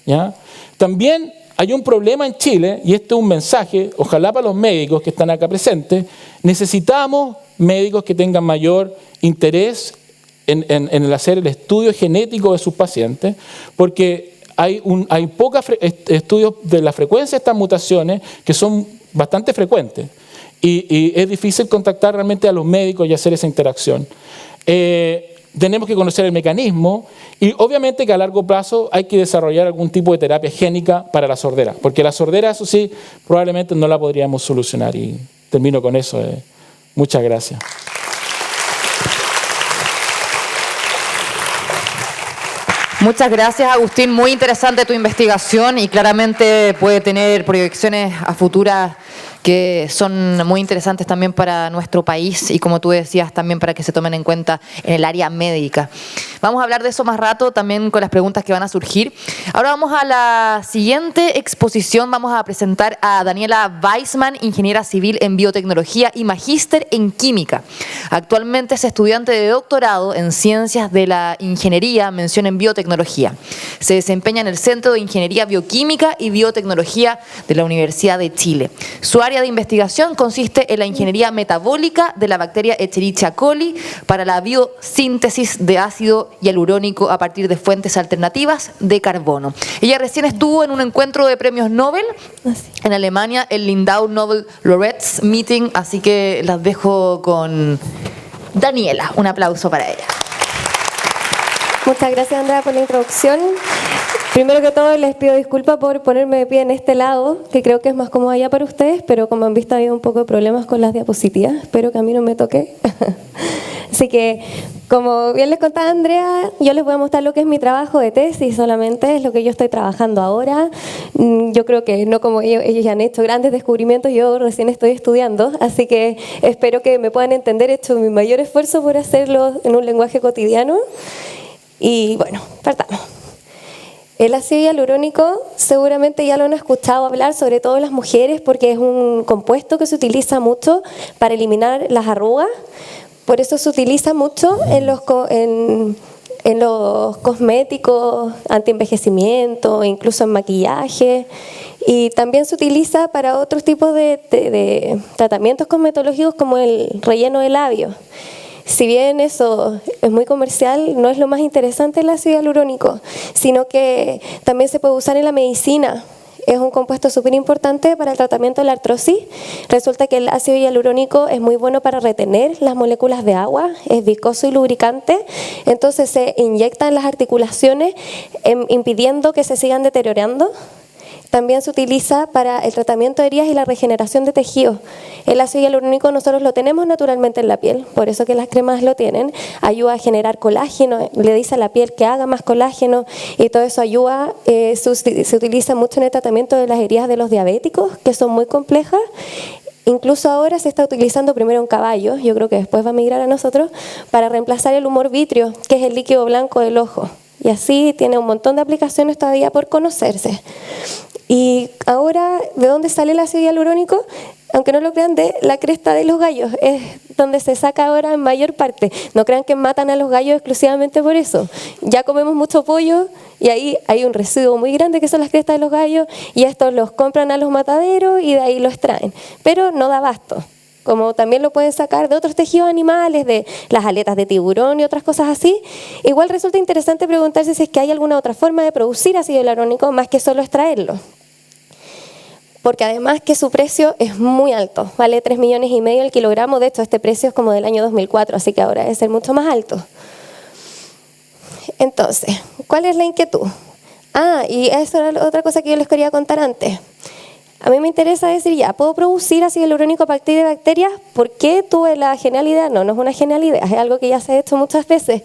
¿ya? También hay un problema en Chile, y esto es un mensaje, ojalá para los médicos que están acá presentes, necesitamos médicos que tengan mayor interés en el hacer el estudio genético de sus pacientes, porque hay pocos estudios de la frecuencia de estas mutaciones que son bastante frecuentes y es difícil contactar realmente a los médicos y hacer esa interacción. Tenemos que conocer el mecanismo y obviamente que a largo plazo hay que desarrollar algún tipo de terapia génica para la sordera, porque la sordera, eso sí, probablemente no la podríamos solucionar. Y termino con eso. Muchas gracias. Muchas gracias, Agustín. Muy interesante tu investigación y claramente puede tener proyecciones a futuras que son muy interesantes también para nuestro país y, como tú decías, también para que se tomen en cuenta en el área médica. Vamos a hablar de eso más rato, también con las preguntas que van a surgir. Ahora vamos a la siguiente exposición. Vamos a presentar a Daniela Weissman, ingeniera civil en biotecnología y magíster en química. Actualmente es estudiante de doctorado en ciencias de la ingeniería, mención en biotecnología. Se desempeña en el Centro de Ingeniería Bioquímica y Biotecnología de la Universidad de Chile. Su área de investigación consiste en la ingeniería metabólica de la bacteria Escherichia coli para la biosíntesis de ácido hialurónico a partir de fuentes alternativas de carbono. Ella recién estuvo en un encuentro de premios Nobel en Alemania, el Lindau Nobel Laureates Meeting, así que las dejo con Daniela. Un aplauso para ella. Muchas gracias, Andrea, por la introducción. Primero que todo, les pido disculpas por ponerme de pie en este lado, que creo que es más cómodo allá para ustedes, pero como han visto, ha habido un poco de problemas con las diapositivas. Espero que a mí no me toque. Así que, como bien les contaba Andrea, yo les voy a mostrar lo que es mi trabajo de tesis solamente, es lo que yo estoy trabajando ahora. Yo creo que no como ellos ya han hecho grandes descubrimientos, yo recién estoy estudiando, así que espero que me puedan entender. He hecho mi mayor esfuerzo por hacerlo en un lenguaje cotidiano. Y bueno, partamos. El ácido hialurónico seguramente ya lo han escuchado hablar, sobre todo las mujeres, porque es un compuesto que se utiliza mucho para eliminar las arrugas. Por eso se utiliza mucho en los cosméticos antienvejecimiento, incluso en maquillaje. Y también se utiliza para otros tipos de tratamientos cosmetológicos como el relleno de labios. Si bien eso es muy comercial, no es lo más interesante el ácido hialurónico, sino que también se puede usar en la medicina. Es un compuesto súper importante para el tratamiento de la artrosis. Resulta que el ácido hialurónico es muy bueno para retener las moléculas de agua, es viscoso y lubricante, entonces se inyecta en las articulaciones impidiendo que se sigan deteriorando. También se utiliza para el tratamiento de heridas y la regeneración de tejidos. El ácido hialurónico nosotros lo tenemos naturalmente en la piel, por eso que las cremas lo tienen. Ayuda a generar colágeno, le dice a la piel que haga más colágeno y todo eso ayuda. Se utiliza mucho en el tratamiento de las heridas de los diabéticos, que son muy complejas. Incluso ahora se está utilizando primero en caballos, yo creo que después va a migrar a nosotros, para reemplazar el humor vítreo, que es el líquido blanco del ojo. Y así tiene un montón de aplicaciones todavía por conocerse. Y ahora, ¿de dónde sale el ácido hialurónico? Aunque no lo crean, de la cresta de los gallos. Es donde se saca ahora en mayor parte. No crean que matan a los gallos exclusivamente por eso. Ya comemos mucho pollo y ahí hay un residuo muy grande que son las crestas de los gallos y estos los compran a los mataderos y de ahí los traen. Pero no da abasto. Como también lo pueden sacar de otros tejidos animales, de las aletas de tiburón y otras cosas así. Igual resulta interesante preguntarse si es que hay alguna otra forma de producir ácido hialurónico más que solo extraerlo. Porque además que su precio es muy alto, vale 3,5 millones el kilogramo. De hecho, este precio es como del año 2004, así que ahora debe ser mucho más alto. Entonces, ¿cuál es la inquietud? Y eso era otra cosa que yo les quería contar antes. A mí me interesa decir, ya, ¿puedo producir ácido hialurónico a partir de bacterias? ¿Por qué tuve la genial idea? No, no es una genial idea, es algo que ya se ha hecho muchas veces.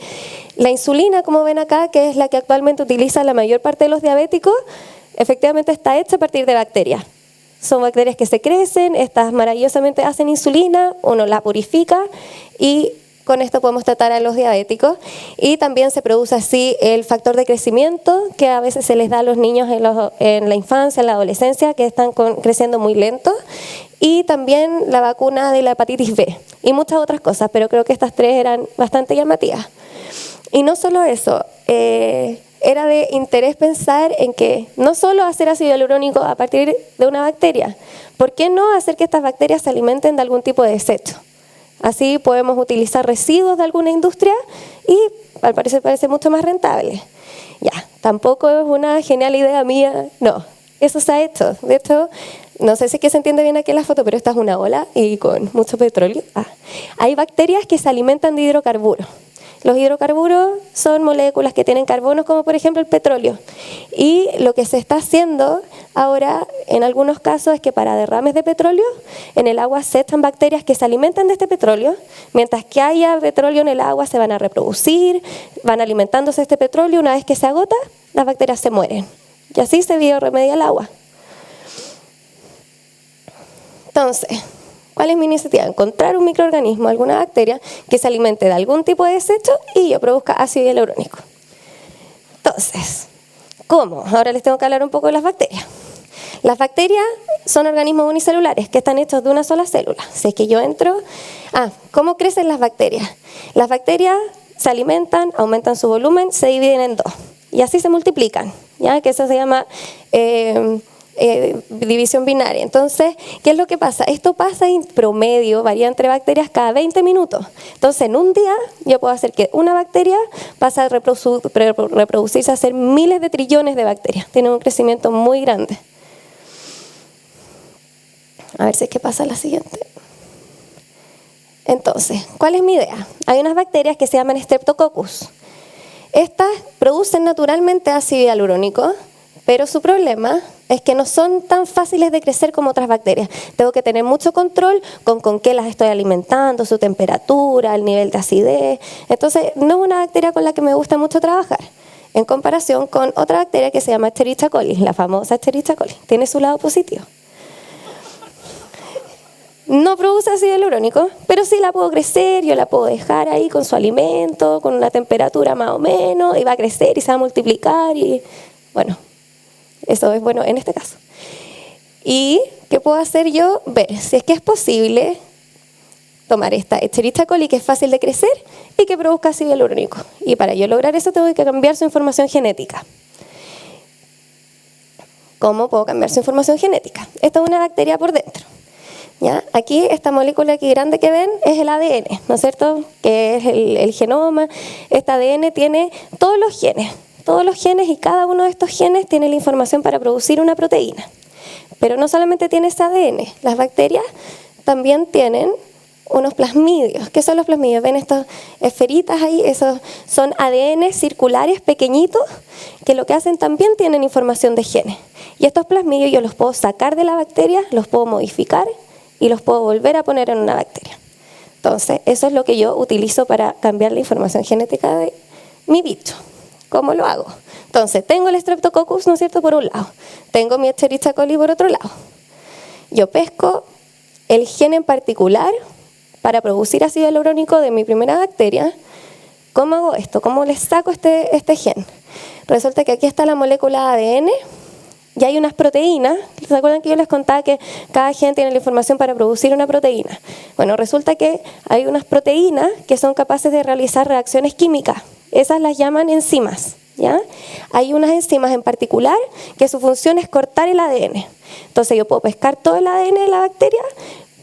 La insulina, como ven acá, que es la que actualmente utiliza la mayor parte de los diabéticos, efectivamente está hecha a partir de bacterias. Son bacterias que se crecen, estas maravillosamente hacen insulina, uno la purifica y con esto podemos tratar a los diabéticos. Y también se produce así el factor de crecimiento que a veces se les da a los niños en la infancia, en la adolescencia, que están creciendo muy lento. Y también la vacuna de la hepatitis B y muchas otras cosas, pero creo que estas tres eran bastante llamativas. Y no solo eso, era de interés pensar en que no solo hacer ácido hialurónico a partir de una bacteria, ¿por qué no hacer que estas bacterias se alimenten de algún tipo de desecho? Así podemos utilizar residuos de alguna industria y al parecer parece mucho más rentable. Ya, tampoco es una genial idea mía, no, eso se ha hecho. De hecho, no sé si es que se entiende bien aquí en la foto, pero esta es una ola y con mucho petróleo. Hay bacterias que se alimentan de hidrocarburos. Los hidrocarburos son moléculas que tienen carbonos, como por ejemplo el petróleo. Y lo que se está haciendo ahora, en algunos casos, es que para derrames de petróleo, en el agua se echan bacterias que se alimentan de este petróleo. Mientras que haya petróleo en el agua, se van a reproducir, van alimentándose de este petróleo. Una vez que se agota, las bacterias se mueren. Y así se biorremedia el agua. Entonces, ¿cuál es mi iniciativa? Encontrar un microorganismo, alguna bacteria que se alimente de algún tipo de desecho y yo produzca ácido hialurónico. Entonces, ¿cómo? Ahora les tengo que hablar un poco de las bacterias. Las bacterias son organismos unicelulares que están hechos de una sola célula. Si es que yo entro... ¿cómo crecen las bacterias? Las bacterias se alimentan, aumentan su volumen, se dividen en dos y así se multiplican, ¿ya? Que eso se llama división binaria. Entonces, ¿qué es lo que pasa? Esto pasa en promedio, varía entre bacterias cada 20 minutos. Entonces, en un día yo puedo hacer que una bacteria pase a reproducirse a hacer miles de trillones de bacterias. Tiene un crecimiento muy grande. A ver si es que pasa la siguiente. Entonces, ¿cuál es mi idea? Hay unas bacterias que se llaman Streptococcus. Estas producen naturalmente ácido hialurónico, pero su problema es que no son tan fáciles de crecer como otras bacterias. Tengo que tener mucho control con qué las estoy alimentando, su temperatura, el nivel de acidez. Entonces, no es una bacteria con la que me gusta mucho trabajar, en comparación con otra bacteria que se llama Escherichia coli, la famosa Escherichia coli. Tiene su lado positivo. No produce ácido hialurónico, pero sí la puedo crecer, yo la puedo dejar ahí con su alimento, con una temperatura más o menos, y va a crecer y se va a multiplicar y bueno, eso es bueno en este caso. ¿Y qué puedo hacer yo? Ver si es que es posible tomar esta Escherichia coli, que es fácil de crecer y que produzca ácido hialurónico. Y para yo lograr eso tengo que cambiar su información genética. ¿Cómo puedo cambiar su información genética? Esta es una bacteria por dentro. ¿Ya? Aquí, esta molécula aquí grande que ven es el ADN, ¿no es cierto? Que es el genoma. Este ADN tiene todos los genes y cada uno de estos genes tiene la información para producir una proteína. Pero no solamente tiene ese ADN, las bacterias también tienen unos plasmidios. ¿Qué son los plasmidios? ¿Ven estas esferitas ahí? Esos son ADN circulares pequeñitos que lo que hacen también tienen información de genes. Y estos plasmidios yo los puedo sacar de la bacteria, los puedo modificar y los puedo volver a poner en una bacteria. Entonces, eso es lo que yo utilizo para cambiar la información genética de mi bicho. ¿Cómo lo hago? Entonces, tengo el Streptococcus, ¿no es cierto?, por un lado. Tengo mi Escherichia coli por otro lado. Yo pesco el gen en particular para producir ácido hialurónico de mi primera bacteria. ¿Cómo hago esto? ¿Cómo les saco este gen? Resulta que aquí está la molécula ADN. Y hay unas proteínas. ¿Se acuerdan que yo les contaba que cada gen tiene la información para producir una proteína? Bueno, resulta que hay unas proteínas que son capaces de realizar reacciones químicas. Esas las llaman enzimas, ¿ya? Hay unas enzimas en particular que su función es cortar el ADN. Entonces yo puedo pescar todo el ADN de la bacteria,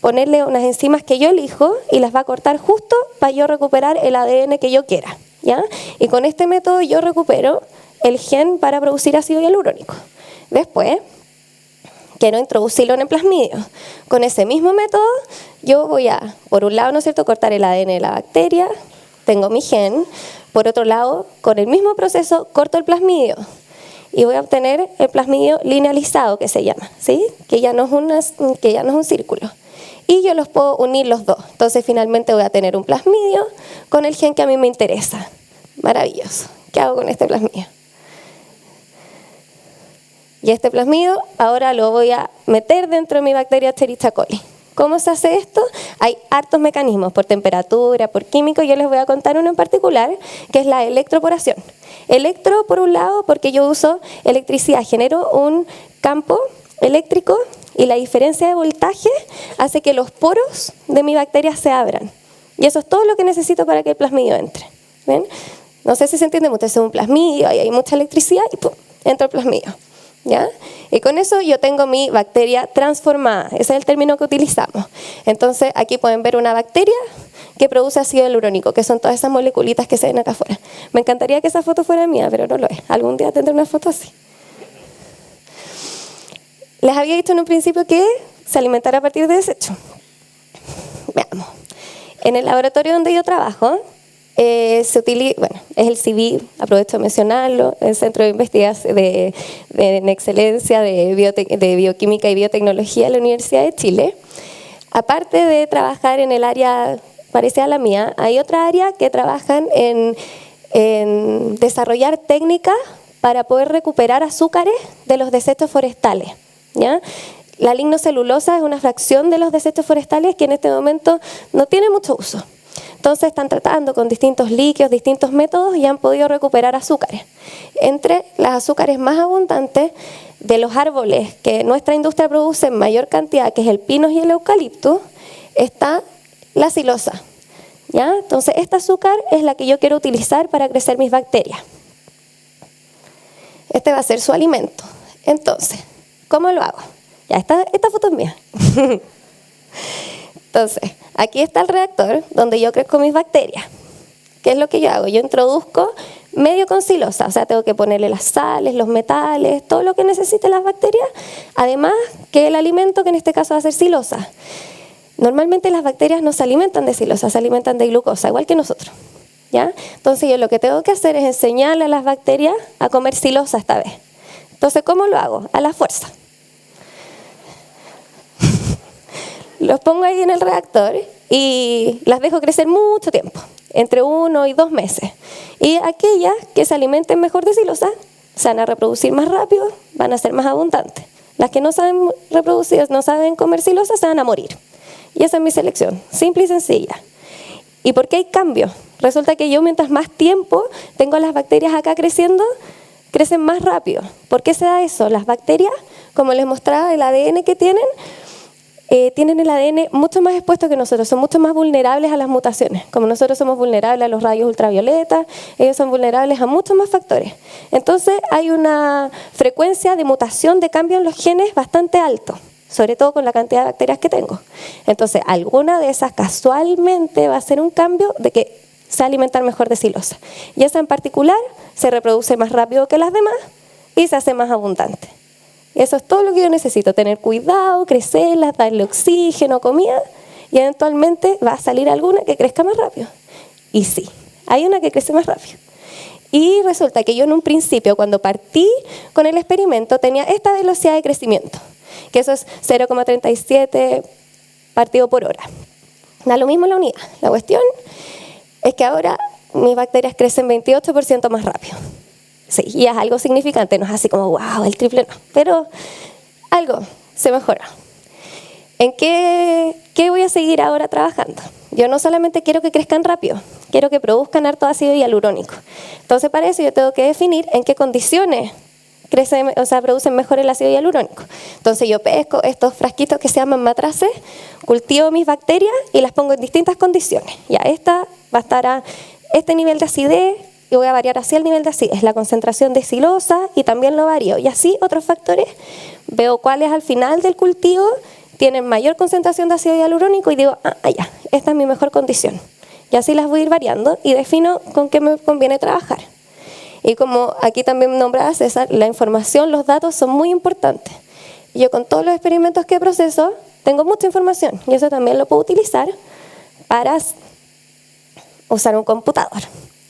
ponerle unas enzimas que yo elijo y las va a cortar justo para yo recuperar el ADN que yo quiera, ¿ya? Y con este método yo recupero el gen para producir ácido hialurónico. Después, quiero introducirlo en el plasmidio. Con ese mismo método, yo voy a, por un lado, ¿no es cierto?, cortar el ADN de la bacteria, tengo mi gen. Por otro lado, con el mismo proceso, corto el plasmidio y voy a obtener el plasmidio linealizado, que se llama, ¿sí? Que ya no es un círculo. Y yo los puedo unir los dos. Entonces, finalmente voy a tener un plasmidio con el gen que a mí me interesa. Maravilloso. ¿Qué hago con este plasmidio? Y este plasmidio ahora lo voy a meter dentro de mi bacteria Escherichia coli. ¿Cómo se hace esto? Hay hartos mecanismos, por temperatura, por químico. Yo les voy a contar uno en particular, que es la electroporación. Electro, por un lado, porque yo uso electricidad, genero un campo eléctrico y la diferencia de voltaje hace que los poros de mi bacteria se abran. Y eso es todo lo que necesito para que el plasmidio entre. ¿Ven? No sé si se entiende mucho, es un plasmidio, ahí hay mucha electricidad y ¡pum!, entra el plasmidio. ¿Ya? Y con eso yo tengo mi bacteria transformada. Ese es el término que utilizamos. Entonces aquí pueden ver una bacteria que produce ácido hialurónico, que son todas esas moleculitas que se ven acá afuera. Me encantaría que esa foto fuera mía, pero no lo es. Algún día tendré una foto así. Les había dicho en un principio que se alimentara a partir de desecho. Veamos. En el laboratorio donde yo trabajo, se utiliza, bueno, es el CIBI, aprovecho de mencionarlo, el Centro de Investigación en Excelencia de Bioquímica y Biotecnología de la Universidad de Chile. Aparte de trabajar en el área parecida a la mía, hay otra área que trabajan en desarrollar técnicas para poder recuperar azúcares de los desechos forestales, ¿ya? La lignocelulosa es una fracción de los desechos forestales que en este momento no tiene mucho uso. Entonces están tratando con distintos líquidos, distintos métodos y han podido recuperar azúcares. Entre las azúcares más abundantes de los árboles que nuestra industria produce en mayor cantidad, que es el pino y el eucalipto, está la silosa, ¿ya? Entonces esta azúcar es la que yo quiero utilizar para crecer mis bacterias. Este va a ser su alimento. Entonces, ¿Cómo lo hago? Ya, esta foto es mía. Entonces, aquí está el reactor donde yo crezco mis bacterias. ¿Qué es lo que yo hago? Yo introduzco medio con silosa, o sea, tengo que ponerle las sales, los metales, todo lo que necesiten las bacterias, además que el alimento, que en este caso va a ser silosa. Normalmente las bacterias no se alimentan de silosa, se alimentan de glucosa, igual que nosotros, ¿ya? Entonces yo lo que tengo que hacer es enseñarle a las bacterias a comer silosa esta vez. Entonces, ¿cómo lo hago? A la fuerza. Los pongo ahí en el reactor y las dejo crecer mucho tiempo, entre 1 y 2 meses. Y aquellas que se alimenten mejor de silosa se van a reproducir más rápido, van a ser más abundantes. Las que no saben reproducir, no saben comer silosa, se van a morir. Y esa es mi selección, simple y sencilla. ¿Y por qué hay cambios? Resulta que yo, mientras más tiempo tengo las bacterias acá creciendo, crecen más rápido. ¿Por qué se da eso? Las bacterias, como les mostraba, el ADN que tienen el ADN mucho más expuesto que nosotros, son mucho más vulnerables a las mutaciones. Como nosotros somos vulnerables a los rayos ultravioletas, ellos son vulnerables a muchos más factores. Entonces hay una frecuencia de mutación, de cambio en los genes bastante alto, sobre todo con la cantidad de bacterias que tengo. Entonces, alguna de esas casualmente va a ser un cambio de que se va a alimentar mejor de silosa. Y esa en particular se reproduce más rápido que las demás y se hace más abundante. Eso es todo lo que yo necesito, tener cuidado, crecerlas, darle oxígeno, comida, y eventualmente va a salir alguna que crezca más rápido. Y sí, hay una que crece más rápido. Y resulta que yo en un principio, cuando partí con el experimento, tenía esta velocidad de crecimiento, que eso es 0,37 partido por hora. Da lo mismo la unidad. La cuestión es que ahora mis bacterias crecen 28% más rápido. Sí, y es algo significante, no es así como, wow, el triple no, pero algo se mejora. ¿En qué voy a seguir ahora trabajando? Yo no solamente quiero que crezcan rápido, quiero que produzcan harto ácido hialurónico. Entonces, para eso yo tengo que definir en qué condiciones crecen, o sea, producen mejor el ácido hialurónico. Entonces, yo pesco estos frasquitos que se llaman matraces, cultivo mis bacterias y las pongo en distintas condiciones. Ya, esta va a estar a este nivel de acidez, y voy a variar así el nivel de acidez, la concentración de silosa, y también lo varío. Y así otros factores, veo cuáles al final del cultivo tienen mayor concentración de ácido hialurónico y digo, ya, esta es mi mejor condición. Y así las voy a ir variando y defino con qué me conviene trabajar. Y como aquí también nombraba César, la información, los datos son muy importantes. Y yo con todos los experimentos que proceso, tengo mucha información y eso también lo puedo utilizar para usar un computador.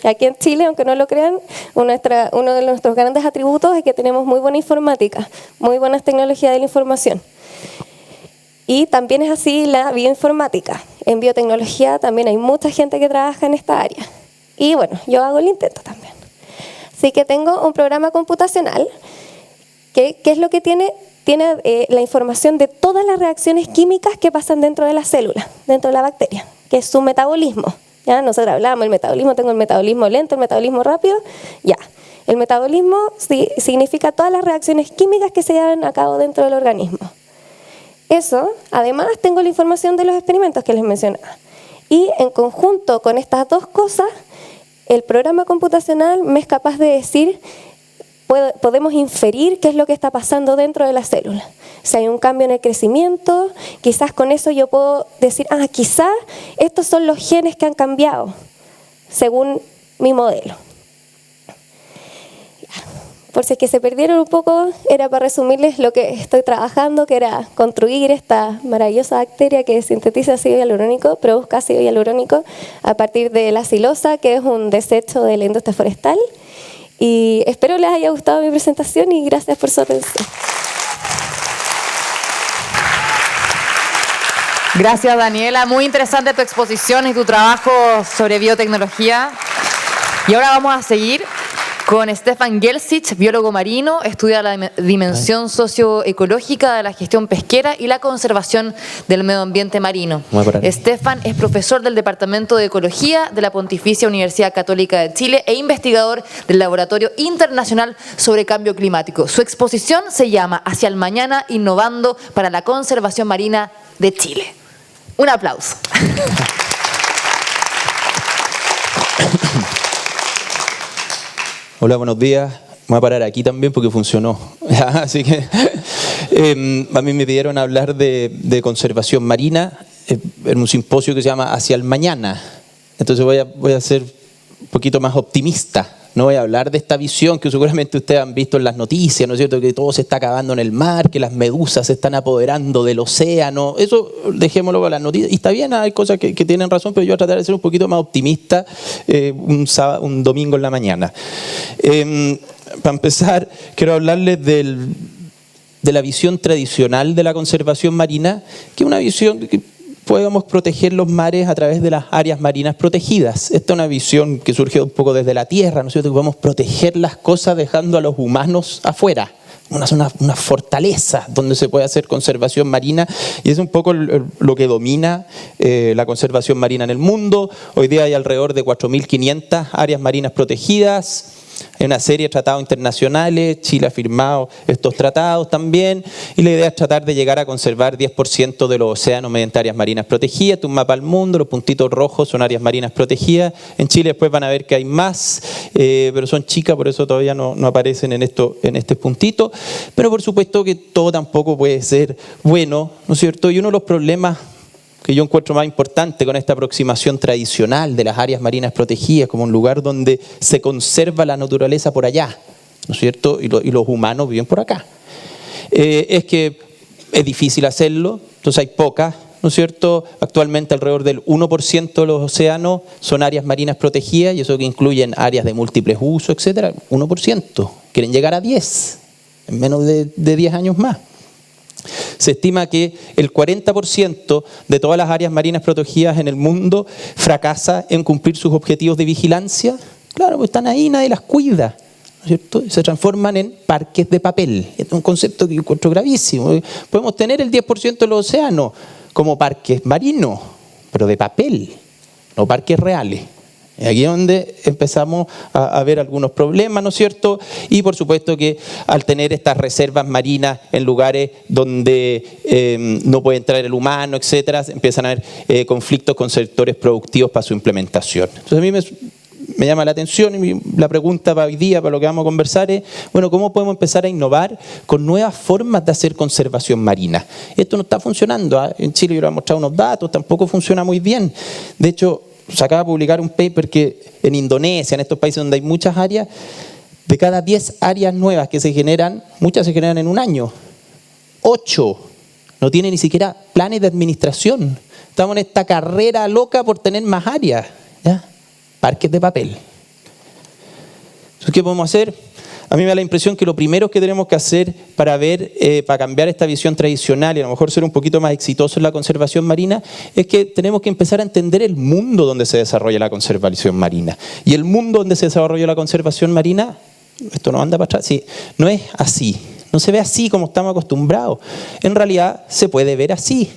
Aquí en Chile, aunque no lo crean, uno de nuestros grandes atributos es que tenemos muy buena informática, muy buenas tecnologías de la información. Y también es así la bioinformática. En biotecnología también hay mucha gente que trabaja en esta área. Y bueno, yo hago el intento también. Así que tengo un programa computacional que ¿qué es lo que tiene? Tiene la información de todas las reacciones químicas que pasan dentro de la célula, dentro de la bacteria, que es su metabolismo. ¿Ya? Nosotros hablábamos del metabolismo, tengo el metabolismo lento, el metabolismo rápido. Ya. El metabolismo significa todas las reacciones químicas que se llevan a cabo dentro del organismo. Eso, además, tengo la información de los experimentos que les mencionaba. Y en conjunto con estas dos cosas, el programa computacional me es capaz de decir, podemos inferir qué es lo que está pasando dentro de la célula. Si hay un cambio en el crecimiento, quizás con eso yo puedo decir, quizás estos son los genes que han cambiado, según mi modelo. Por si es que se perdieron un poco, era para resumirles lo que estoy trabajando, que era construir esta maravillosa bacteria que sintetiza ácido hialurónico, produzca ácido hialurónico a partir de la silosa, que es un desecho de la industria forestal. Y espero les haya gustado mi presentación y gracias por su atención. Gracias, Daniela. Muy interesante tu exposición y tu trabajo sobre biotecnología. Y ahora vamos a seguir con Stefan Gelsic, biólogo marino, estudia la dimensión socioecológica de la gestión pesquera y la conservación del medio ambiente marino. Stefan es profesor del Departamento de Ecología de la Pontificia Universidad Católica de Chile e investigador del Laboratorio Internacional sobre Cambio Climático. Su exposición se llama Hacia el Mañana, innovando para la conservación marina de Chile. Un aplauso. Hola, buenos días. voy a parar aquí también porque funcionó. Así que a mí me pidieron hablar de conservación marina en un simposio que se llama Hacia el Mañana. Entonces voy a ser un poquito más optimista. No voy a hablar de esta visión que seguramente ustedes han visto en las noticias, ¿no es cierto? Que todo se está acabando en el mar, que las medusas se están apoderando del océano. Eso dejémoslo para las noticias. Y está bien, hay cosas que tienen razón, pero yo voy a tratar de ser un poquito más optimista un domingo en la mañana. Para empezar, quiero hablarles de la visión tradicional de la conservación marina, que es una visión que podemos proteger los mares a través de las áreas marinas protegidas. Esta es una visión que surgió un poco desde la tierra, ¿no es cierto? Que podemos proteger las cosas dejando a los humanos afuera. Una fortaleza donde se puede hacer conservación marina, y es un poco lo que domina la conservación marina en el mundo. Hoy día hay alrededor de 4.500 áreas marinas protegidas. Hay una serie de tratados internacionales, Chile ha firmado estos tratados también, y la idea es tratar de llegar a conservar 10% de los océanos mediante áreas marinas protegidas. Este es un mapa del mundo, los puntitos rojos son áreas marinas protegidas. En Chile después van a ver que hay más, pero son chicas, por eso todavía no aparecen en este puntito. Pero por supuesto que todo tampoco puede ser bueno, ¿no es cierto? Y uno de los problemas que yo encuentro más importante con esta aproximación tradicional de las áreas marinas protegidas como un lugar donde se conserva la naturaleza por allá, ¿no es cierto? Y los humanos viven por acá. Es que es difícil hacerlo, entonces hay pocas, ¿no es cierto? Actualmente alrededor del 1% de los océanos son áreas marinas protegidas, y eso que incluyen áreas de múltiples usos, etcétera. 1%. Quieren llegar a 10% en menos de 10 años más. Se estima que el 40% de todas las áreas marinas protegidas en el mundo fracasa en cumplir sus objetivos de vigilancia. Claro, pues están ahí, nadie las cuida, ¿no es cierto? Se transforman en parques de papel. Es un concepto que yo encuentro gravísimo. Podemos tener el 10% de los océanos como parques marinos, pero de papel, no parques reales. Aquí es donde empezamos a ver algunos problemas, ¿no es cierto? Y por supuesto que al tener estas reservas marinas en lugares donde no puede entrar el humano, etcétera, empiezan a haber conflictos con sectores productivos para su implementación. Entonces a mí me llama la atención, y la pregunta para hoy día, para lo que vamos a conversar es, bueno, ¿cómo podemos empezar a innovar con nuevas formas de hacer conservación marina? Esto no está funcionando, ¿eh? En Chile yo les voy a mostrar unos datos, tampoco funciona muy bien. De hecho, se acaba de publicar un paper que en Indonesia, en estos países donde hay muchas áreas, de cada 10 áreas nuevas que se generan, muchas se generan en un año. 8 no tienen ni siquiera planes de administración. Estamos en esta carrera loca por tener más áreas, ¿ya? Parques de papel. Entonces, ¿qué podemos hacer? A mí me da la impresión que lo primero que tenemos que hacer para cambiar esta visión tradicional y a lo mejor ser un poquito más exitosos en la conservación marina, es que tenemos que empezar a entender el mundo donde se desarrolla la conservación marina. Y el mundo donde se desarrolla la conservación marina, esto no anda para atrás, sí, no es así, no se ve así como estamos acostumbrados. En realidad se puede ver así.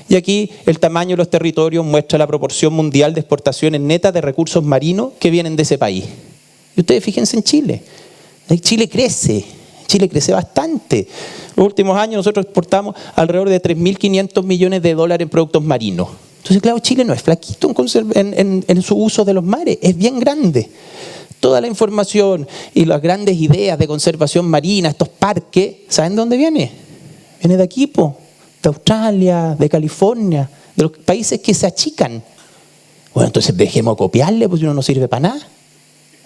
Y aquí el tamaño de los territorios muestra la proporción mundial de exportaciones netas de recursos marinos que vienen de ese país. Y ustedes fíjense en Chile. Chile crece bastante. Los últimos años nosotros exportamos alrededor de 3.500 millones de dólares en productos marinos. Entonces, claro, Chile no es flaquito en su uso de los mares, es bien grande. Toda la información y las grandes ideas de conservación marina, estos parques, ¿saben de dónde viene? Viene de aquí, de Australia, de California, de los países que se achican. Bueno, entonces dejemos de copiarle, pues uno no sirve para nada.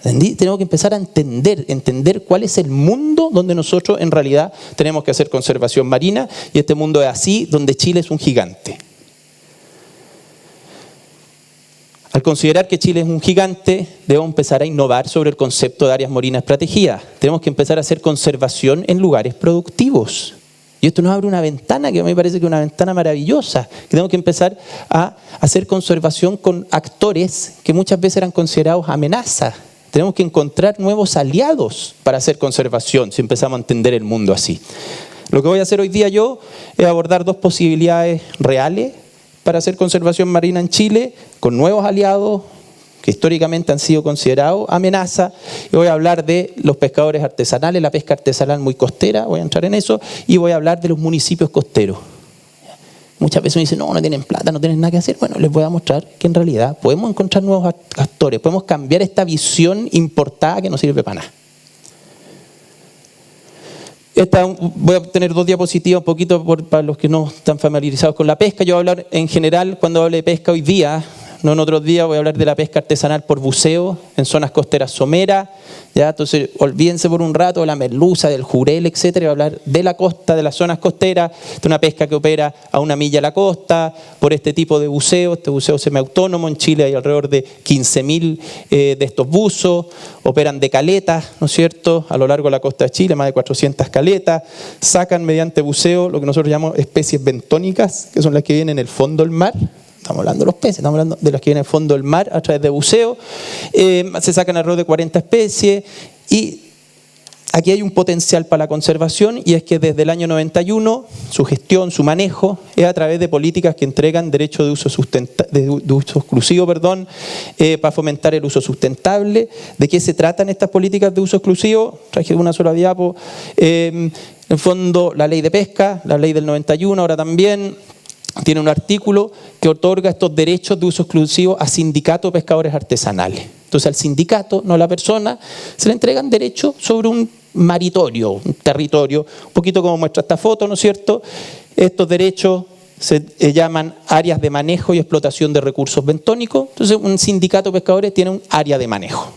¿Entendí? Tenemos que empezar a entender cuál es el mundo donde nosotros en realidad tenemos que hacer conservación marina, y este mundo es así, donde Chile es un gigante. Al considerar que Chile es un gigante, debemos empezar a innovar sobre el concepto de áreas marinas protegidas. Tenemos que empezar a hacer conservación en lugares productivos. Y esto nos abre una ventana que a mí me parece que es una ventana maravillosa. Que tenemos que empezar a hacer conservación con actores que muchas veces eran considerados amenazas. Tenemos que encontrar nuevos aliados para hacer conservación, si empezamos a entender el mundo así. Lo que voy a hacer hoy día yo es abordar 2 posibilidades reales para hacer conservación marina en Chile, con nuevos aliados que históricamente han sido considerados amenaza. Y voy a hablar de los pescadores artesanales, la pesca artesanal muy costera, voy a entrar en eso, y voy a hablar de los municipios costeros. Muchas veces me dicen, no tienen plata, no tienen nada que hacer. Bueno, les voy a mostrar que en realidad podemos encontrar nuevos actores, podemos cambiar esta visión importada que no sirve para nada. Voy a tener 2 diapositivas un poquito para los que no están familiarizados con la pesca. Yo voy a hablar en general, cuando hable de pesca hoy día, no en otros días, voy a hablar de la pesca artesanal por buceo en zonas costeras someras. ¿Ya? Entonces, olvídense por un rato de la merluza, del jurel, etcétera. Voy a hablar de la costa, de las zonas costeras, de una pesca que opera a 1 milla a la costa, por este tipo de buceo, este buceo semiautónomo. En Chile hay alrededor de 15.000 de estos buzos, operan de caletas, ¿no es cierto?, a lo largo de la costa de Chile, más de 400 caletas, sacan mediante buceo lo que nosotros llamamos especies bentónicas, que son las que vienen en el fondo del mar. Estamos hablando de los peces, estamos hablando de los que vienen al fondo del mar a través de buceo. Se sacan alrededor de 40 especies y aquí hay un potencial para la conservación, y es que desde el año 91 su gestión, su manejo es a través de políticas que entregan derecho de uso exclusivo, para fomentar el uso sustentable. ¿De qué se tratan estas políticas de uso exclusivo? Traje una sola diapo. En el fondo, la ley de pesca, la ley del 91 ahora también, tiene un artículo que otorga estos derechos de uso exclusivo a sindicatos de pescadores artesanales. Entonces al sindicato, no a la persona, se le entregan derechos sobre un maritorio, un territorio, un poquito como muestra esta foto, ¿no es cierto? Estos derechos se llaman áreas de manejo y explotación de recursos bentónicos. Entonces un sindicato de pescadores tiene un área de manejo.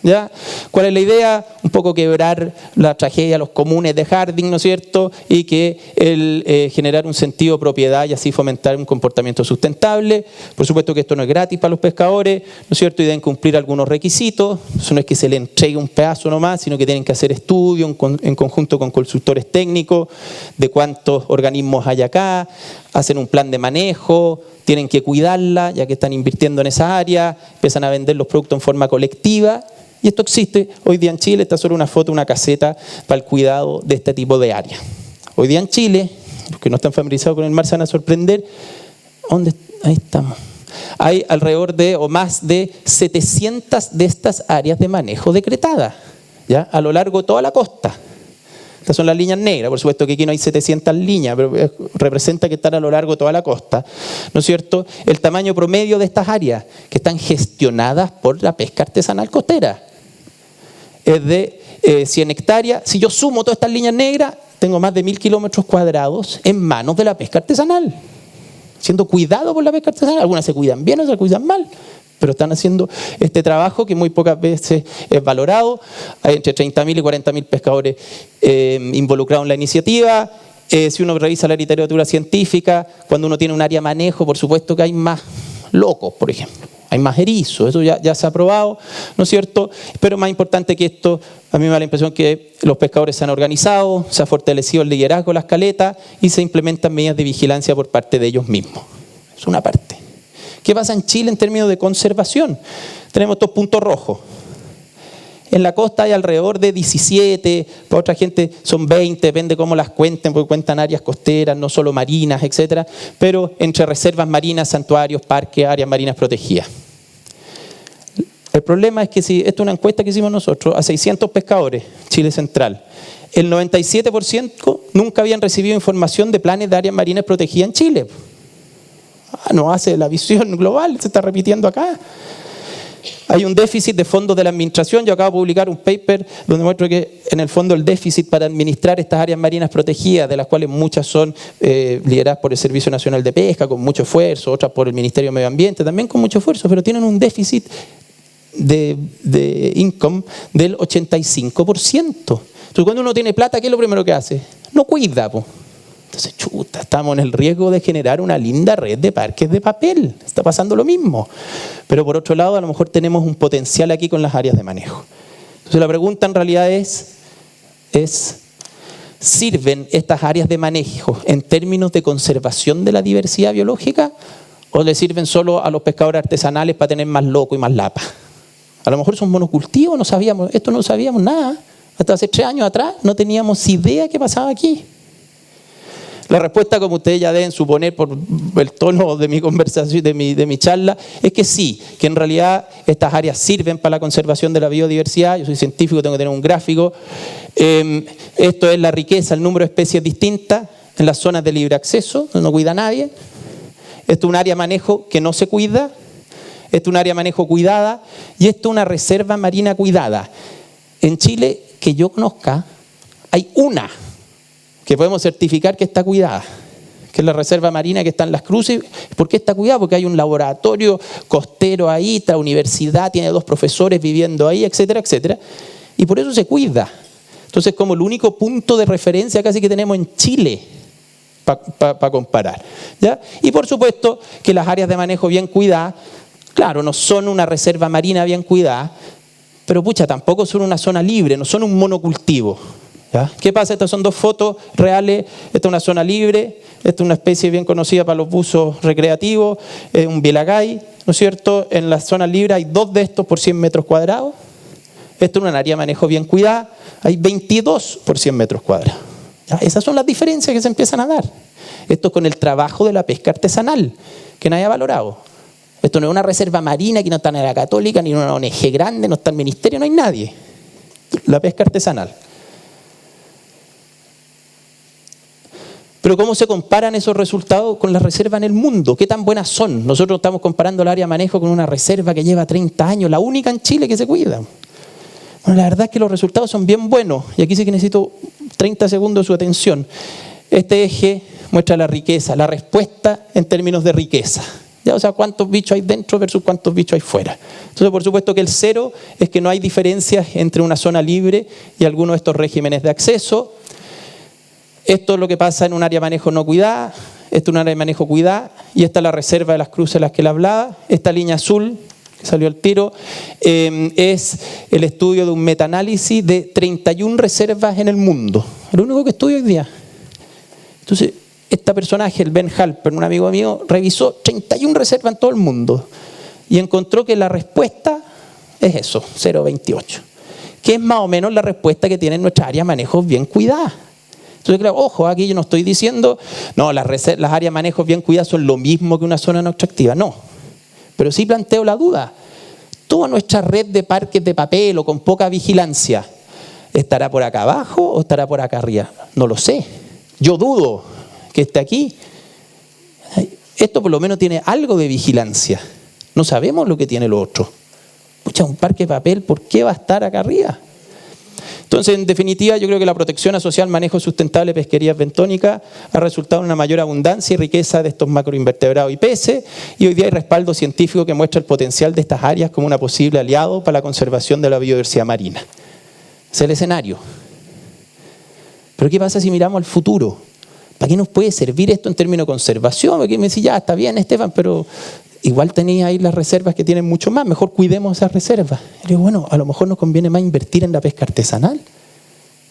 ¿Ya? ¿Cuál es la idea? Un poco quebrar la tragedia, los comunes de Harding, ¿no es cierto? Y que generar un sentido de propiedad y así fomentar un comportamiento sustentable. Por supuesto que esto no es gratis para los pescadores, ¿no es cierto? Y deben cumplir algunos requisitos. Eso no es que se le entregue un pedazo nomás, sino que tienen que hacer estudios en conjunto con consultores técnicos de cuántos organismos hay acá, hacen un plan de manejo, tienen que cuidarla ya que están invirtiendo en esa área, empiezan a vender los productos en forma colectiva. Y esto existe hoy día en Chile. Esta es solo una foto, una caseta para el cuidado de este tipo de áreas. Hoy día en Chile, los que no están familiarizados con el mar se van a sorprender. Ahí estamos. Hay alrededor de o más de 700 de estas áreas de manejo decretadas, ¿ya? A lo largo de toda la costa. Estas son las líneas negras. Por supuesto que aquí no hay 700 líneas, pero representa que están a lo largo de toda la costa, ¿no es cierto? El tamaño promedio de estas áreas que están gestionadas por la pesca artesanal costera es de 100 hectáreas. Si yo sumo todas estas líneas negras, tengo más de 1.000 kilómetros cuadrados en manos de la pesca artesanal, siendo cuidado por la pesca artesanal. Algunas se cuidan bien, otras se cuidan mal, pero están haciendo este trabajo que muy pocas veces es valorado. Hay entre 30.000 y 40.000 pescadores involucrados en la iniciativa. Si uno revisa la literatura científica, cuando uno tiene un área de manejo, por supuesto que hay más locos, por ejemplo. Hay más erizos, eso ya se ha probado, ¿no es cierto? Pero más importante que esto, a mí me da la impresión que los pescadores se han organizado, se ha fortalecido el liderazgo de las caletas y se implementan medidas de vigilancia por parte de ellos mismos. Es una parte. ¿Qué pasa en Chile en términos de conservación? Tenemos estos puntos rojos. En la costa hay alrededor de 17, para otra gente son 20, depende cómo las cuenten, porque cuentan áreas costeras, no solo marinas, etcétera, pero entre reservas marinas, santuarios, parques, áreas marinas protegidas. El problema es que si esto es una encuesta que hicimos nosotros a 600 pescadores, Chile Central, el 97% nunca habían recibido información de planes de áreas marinas protegidas en Chile. No hace la visión global, se está repitiendo acá. Hay un déficit de fondos de la administración. Yo acabo de publicar un paper donde muestro que en el fondo el déficit para administrar estas áreas marinas protegidas, de las cuales muchas son lideradas por el Servicio Nacional de Pesca con mucho esfuerzo, otras por el Ministerio de Medio Ambiente también con mucho esfuerzo, pero tienen un déficit de income del 85%. Entonces cuando uno tiene plata, ¿qué es lo primero que hace? No cuida, po. Entonces, chuta, estamos en el riesgo de generar una linda red de parques de papel. Está pasando lo mismo. Pero por otro lado, a lo mejor tenemos un potencial aquí con las áreas de manejo. Entonces la pregunta en realidad es ¿sirven estas áreas de manejo en términos de conservación de la diversidad biológica o le sirven solo a los pescadores artesanales para tener más loco y más lapa? A lo mejor son monocultivos, no sabíamos nada. Hasta hace 3 años atrás no teníamos idea de qué pasaba aquí. La respuesta, como ustedes ya deben suponer por el tono de mi conversación, de mi charla, es que sí, que en realidad estas áreas sirven para la conservación de la biodiversidad. Yo soy científico, tengo que tener un gráfico. Esto es la riqueza, el número de especies distintas en las zonas de libre acceso, donde no cuida a nadie. Esto es un área de manejo que no se cuida. Esto es un área de manejo cuidada. Y esto es una reserva marina cuidada. En Chile, que yo conozca, hay una que podemos certificar que está cuidada, que es la reserva marina que está en Las Cruces. ¿Por qué está cuidada? Porque hay un laboratorio costero ahí, está la universidad, tiene 2 profesores viviendo ahí, etcétera, etcétera. Y por eso se cuida. Entonces, como el único punto de referencia casi que tenemos en Chile para comparar, ¿ya? Y por supuesto que las áreas de manejo bien cuidadas, claro, no son una reserva marina bien cuidada, pero pucha, tampoco son una zona libre, no son un monocultivo, ¿ya? ¿Qué pasa? Estas son 2 fotos reales. Esta es una zona libre, esta es una especie bien conocida para los buzos recreativos, un bielagay, ¿no es cierto? En la zona libre hay 2 de estos por 100 metros cuadrados. Esto es un área de manejo bien cuidada, hay 22 por 100 metros cuadrados. ¿Ya? Esas son las diferencias que se empiezan a dar. Esto con el trabajo de la pesca artesanal, que nadie ha valorado. Esto no es una reserva marina, que no está en la Católica, ni en una ONG grande, no está el ministerio, no hay nadie. La pesca artesanal. Pero ¿cómo se comparan esos resultados con las reservas en el mundo? ¿Qué tan buenas son? Nosotros estamos comparando el área de manejo con una reserva que lleva 30 años, la única en Chile que se cuida. Bueno, la verdad es que los resultados son bien buenos. Y aquí sí que necesito 30 segundos de su atención. Este eje muestra la riqueza, la respuesta en términos de riqueza. ¿Ya? O sea, cuántos bichos hay dentro versus cuántos bichos hay fuera. Entonces, por supuesto que el 0 es que no hay diferencias entre una zona libre y alguno de estos regímenes de acceso. Esto es lo que pasa en un área de manejo no cuidada. Esto es un área de manejo cuidada. Y esta es la reserva de Las Cruces de las que le hablaba. Esta línea azul, que salió al tiro, es el estudio de un metaanálisis de 31 reservas en el mundo. El único que estudio hoy día. Entonces, este personaje, el Ben Halper, un amigo mío, revisó 31 reservas en todo el mundo y encontró que la respuesta es eso, 0,28, que es más o menos la respuesta que tiene nuestra área de manejo bien cuidada. Entonces, claro, ojo, aquí yo no estoy diciendo, no, las áreas de manejo bien cuidadas son lo mismo que una zona no extractiva, no. Pero sí planteo la duda. ¿Toda nuestra red de parques de papel o con poca vigilancia estará por acá abajo o estará por acá arriba? No lo sé. Yo dudo que esté aquí. Esto por lo menos tiene algo de vigilancia. No sabemos lo que tiene lo otro. Pucha, un parque de papel, ¿por qué va a estar acá arriba? Entonces, en definitiva, yo creo que la protección asociada al manejo sustentable de pesquerías bentónicas ha resultado en una mayor abundancia y riqueza de estos macroinvertebrados y peces, y hoy día hay respaldo científico que muestra el potencial de estas áreas como una posible aliado para la conservación de la biodiversidad marina. Ese es el escenario. Pero ¿qué pasa si miramos al futuro? ¿Para qué nos puede servir esto en términos de conservación? Porque me decía, ya, está bien, Estefan, pero igual tenéis ahí las reservas que tienen mucho más, mejor cuidemos esas reservas. Y digo, bueno, a lo mejor nos conviene más invertir en la pesca artesanal.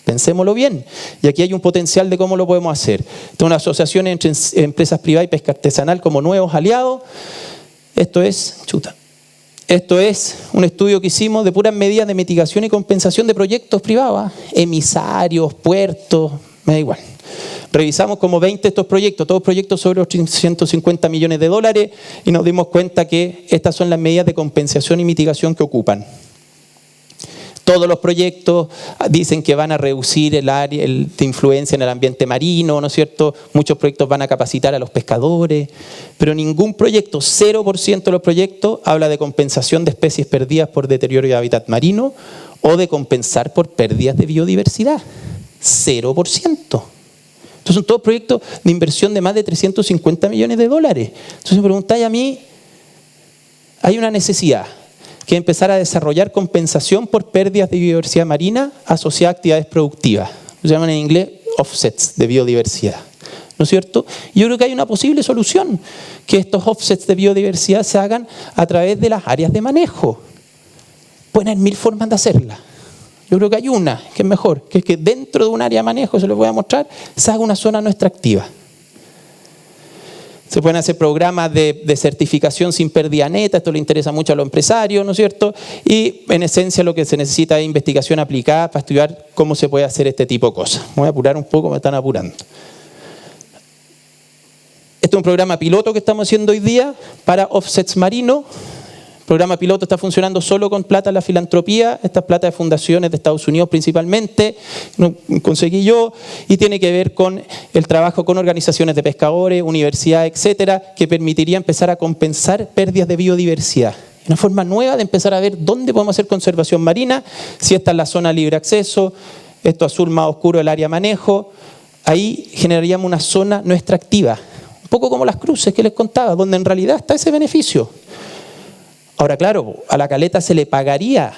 Pensémoslo bien. Y aquí hay un potencial de cómo lo podemos hacer. Tengo una asociación entre empresas privadas y pesca artesanal como nuevos aliados. Esto es un estudio que hicimos de puras medidas de mitigación y compensación de proyectos privados, emisarios, puertos, me da igual. Revisamos como 20 estos proyectos, todos proyectos sobre los 150 millones de dólares, y nos dimos cuenta que estas son las medidas de compensación y mitigación que ocupan. Todos los proyectos dicen que van a reducir el área de influencia en el ambiente marino, ¿no es cierto? Muchos proyectos van a capacitar a los pescadores, pero ningún proyecto, 0% de los proyectos, habla de compensación de especies perdidas por deterioro de hábitat marino o de compensar por pérdidas de biodiversidad. 0%. Entonces son todos proyectos de inversión de más de 350 millones de dólares. Entonces me preguntáis a mí, hay una necesidad que es empezar a desarrollar compensación por pérdidas de biodiversidad marina asociadas a actividades productivas. Lo llaman en inglés offsets de biodiversidad. ¿No es cierto? Y yo creo que hay una posible solución, que estos offsets de biodiversidad se hagan a través de las áreas de manejo. Pueden haber 1000 formas de hacerla. Yo creo que hay una que es mejor, que es que dentro de un área de manejo, se los voy a mostrar, se haga una zona no extractiva. Se pueden hacer programas de certificación sin pérdida neta, esto le interesa mucho a los empresarios, ¿no es cierto? Y en esencia lo que se necesita es investigación aplicada para estudiar cómo se puede hacer este tipo de cosas. Me voy a apurar un poco, me están apurando. Este es un programa piloto que estamos haciendo hoy día para offsets marinos. El programa piloto está funcionando solo con plata de la filantropía, estas plata de fundaciones de Estados Unidos principalmente, no conseguí yo, y tiene que ver con el trabajo con organizaciones de pescadores, universidades, etcétera, que permitiría empezar a compensar pérdidas de biodiversidad. Una forma nueva de empezar a ver dónde podemos hacer conservación marina, si esta es la zona libre acceso, esto azul más oscuro el área manejo, ahí generaríamos una zona no extractiva, un poco como las cruces que les contaba, donde en realidad está ese beneficio. Ahora, claro, a la caleta se le pagaría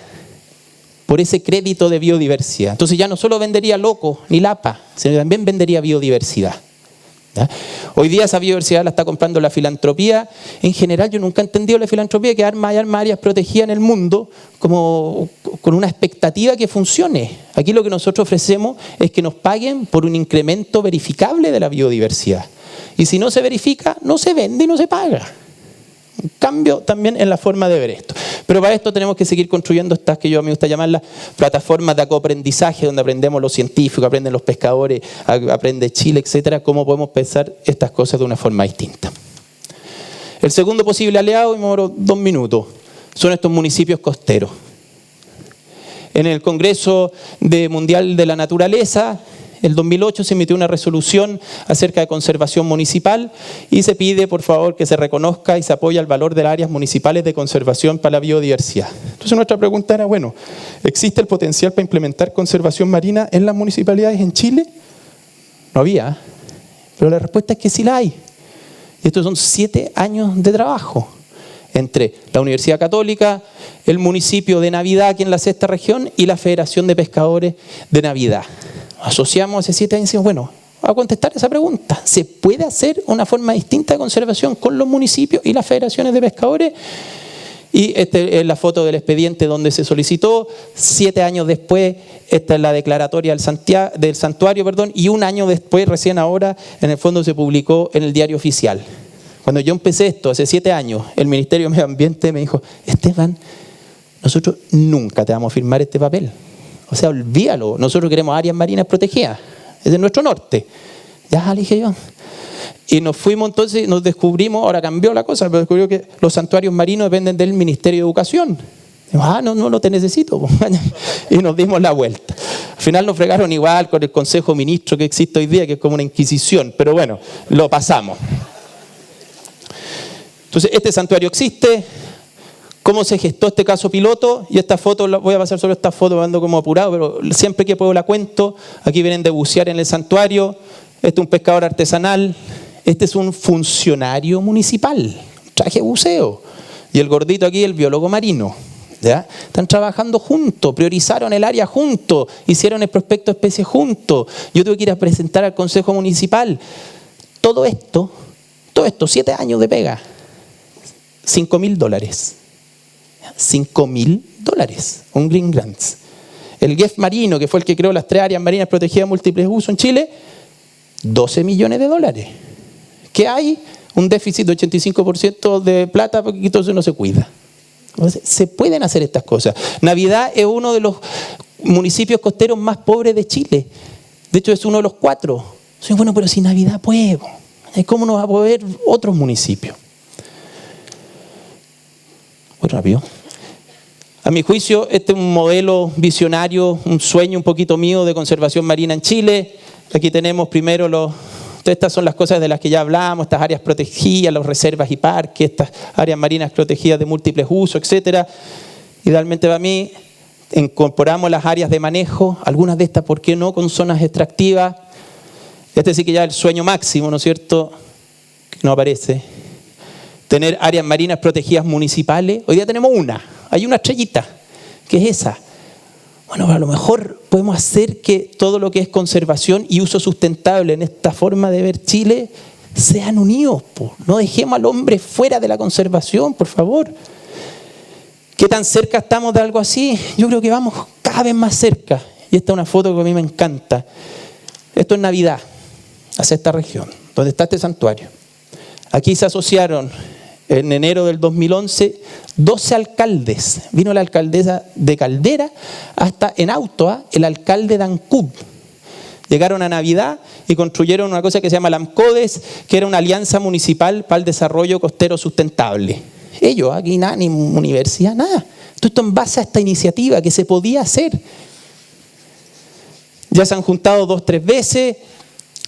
por ese crédito de biodiversidad. Entonces ya no solo vendería loco ni lapa, sino también vendería biodiversidad. ¿Ya? Hoy día esa biodiversidad la está comprando la filantropía. En general yo nunca he entendido la filantropía que arma áreas protegidas en el mundo como con una expectativa que funcione. Aquí lo que nosotros ofrecemos es que nos paguen por un incremento verificable de la biodiversidad. Y si no se verifica, no se vende y no se paga. Un cambio también en la forma de ver esto. Pero para esto tenemos que seguir construyendo estas que yo a mí me gusta llamarlas plataformas de coaprendizaje, donde aprendemos los científicos, aprenden los pescadores, aprende Chile, etcétera, cómo podemos pensar estas cosas de una forma distinta. El segundo posible aliado, y me demoro 2 minutos, son estos municipios costeros. En el Congreso Mundial de la Naturaleza, el 2008 se emitió una resolución acerca de conservación municipal y se pide, por favor, que se reconozca y se apoye el valor de las áreas municipales de conservación para la biodiversidad. Entonces nuestra pregunta era, bueno, ¿existe el potencial para implementar conservación marina en las municipalidades en Chile? No había, pero la respuesta es que sí la hay. Y estos son 7 años de trabajo entre la Universidad Católica, el municipio de Navidad aquí en la 6ª región y la Federación de Pescadores de Navidad. Asociamos hace 7 años y decimos, bueno, a contestar esa pregunta. ¿Se puede hacer una forma distinta de conservación con los municipios y las federaciones de pescadores? Y esta es la foto del expediente donde se solicitó. 7 años después, esta es la declaratoria del santuario, y 1 año después, recién ahora, en el fondo se publicó en el Diario Oficial. Cuando yo empecé esto, hace 7 años, el Ministerio de Medio Ambiente me dijo, Esteban, nosotros nunca te vamos a firmar este papel. O sea, olvídalo, nosotros queremos áreas marinas protegidas, es de nuestro norte. Ya, le dije yo. Y nos fuimos entonces, nos descubrimos, ahora cambió la cosa, pero descubrió que los santuarios marinos dependen del Ministerio de Educación. Dijimos, no te necesito. Y nos dimos la vuelta. Al final nos fregaron igual con el Consejo de Ministros que existe hoy día, que es como una inquisición, pero bueno, lo pasamos. Entonces, este santuario existe. ¿Cómo se gestó este caso piloto? Y esta foto, voy a pasar sobre esta foto, ando como apurado, pero siempre que puedo la cuento. Aquí vienen de bucear en el santuario. Este es un pescador artesanal. Este es un funcionario municipal, traje de buceo. Y el gordito aquí, el biólogo marino. ¿Ya? Están trabajando juntos, priorizaron el área juntos, hicieron el prospecto de especies juntos. Yo tuve que ir a presentar al Consejo Municipal. Todo esto, 7 años de pega. $5.000. $5.000, un Green Grants. El GEF Marino, que fue el que creó las 3 áreas marinas protegidas de múltiples usos en Chile, $12 millones. ¿Qué hay? Un déficit de 85% de plata porque entonces no se cuida. Entonces, se pueden hacer estas cosas. Navidad es uno de los municipios costeros más pobres de Chile. De hecho, es uno de los 4. Bueno, pero si Navidad puede, ¿cómo no va a poder otros municipios? Muy rápido. A mi juicio, este es un modelo visionario, un sueño un poquito mío de conservación marina en Chile. Aquí tenemos primero estas son las cosas de las que ya hablamos, estas áreas protegidas, las reservas y parques, estas áreas marinas protegidas de múltiples usos, etcétera. Idealmente para mí, incorporamos las áreas de manejo, algunas de estas, ¿por qué no?, con zonas extractivas. Este sí que ya es el sueño máximo, ¿no es cierto?, que no aparece. Tener áreas marinas protegidas municipales. Hoy día tenemos hay una estrellita, que es esa. Bueno, a lo mejor podemos hacer que todo lo que es conservación y uso sustentable en esta forma de ver Chile sean unidos. No dejemos al hombre fuera de la conservación, por favor. ¿Qué tan cerca estamos de algo así? Yo creo que vamos cada vez más cerca. Y esta es una foto que a mí me encanta. Esto es Navidad, hacia esta región, donde está este santuario. Aquí se asociaron en enero del 2011, 12 alcaldes. Vino la alcaldesa de Caldera hasta en auto, el alcalde de Ancud. Llegaron a Navidad y construyeron una cosa que se llama LAMCODES, que era una alianza municipal para el desarrollo costero sustentable. Ellos, aquí nada, ni universidad, nada. Esto en base a esta iniciativa que se podía hacer. Ya se han juntado 2 o 3 veces.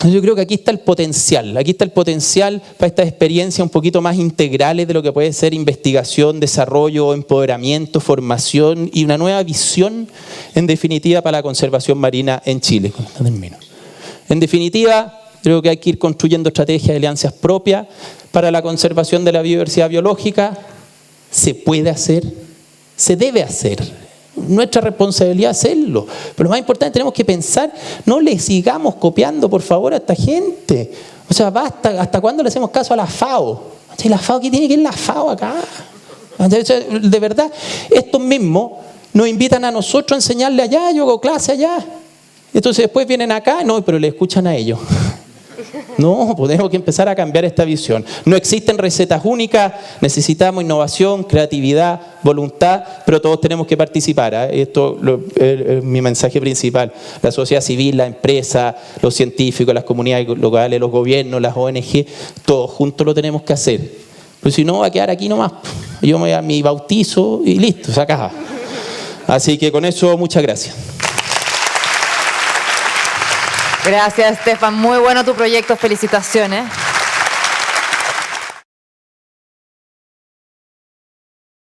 Yo creo que aquí está el potencial para estas experiencias un poquito más integrales de lo que puede ser investigación, desarrollo, empoderamiento, formación y una nueva visión, en definitiva, para la conservación marina en Chile. En definitiva, creo que hay que ir construyendo estrategias de alianzas propias para la conservación de la biodiversidad biológica. Se puede hacer, se debe hacer. Nuestra responsabilidad hacerlo. Pero lo más importante, tenemos que pensar, no le sigamos copiando, por favor, a esta gente. O sea, basta, ¿hasta cuándo le hacemos caso a la FAO? ¿La FAO qué tiene que ir la FAO acá? De verdad, estos mismos nos invitan a nosotros a enseñarle allá, yo hago clase allá. Entonces después vienen acá, no, pero le escuchan a ellos. No, tenemos que empezar a cambiar esta visión. No existen recetas únicas, necesitamos innovación, creatividad, voluntad, pero todos tenemos que participar. Esto es mi mensaje principal. La sociedad civil, la empresa, los científicos, las comunidades locales, los gobiernos, las ONG, todos juntos lo tenemos que hacer. Pero si no, va a quedar aquí nomás. Yo me voy a mi bautizo y listo, se acaba. Así que con eso, muchas gracias. Gracias, Estefan. Muy bueno tu proyecto. Felicitaciones.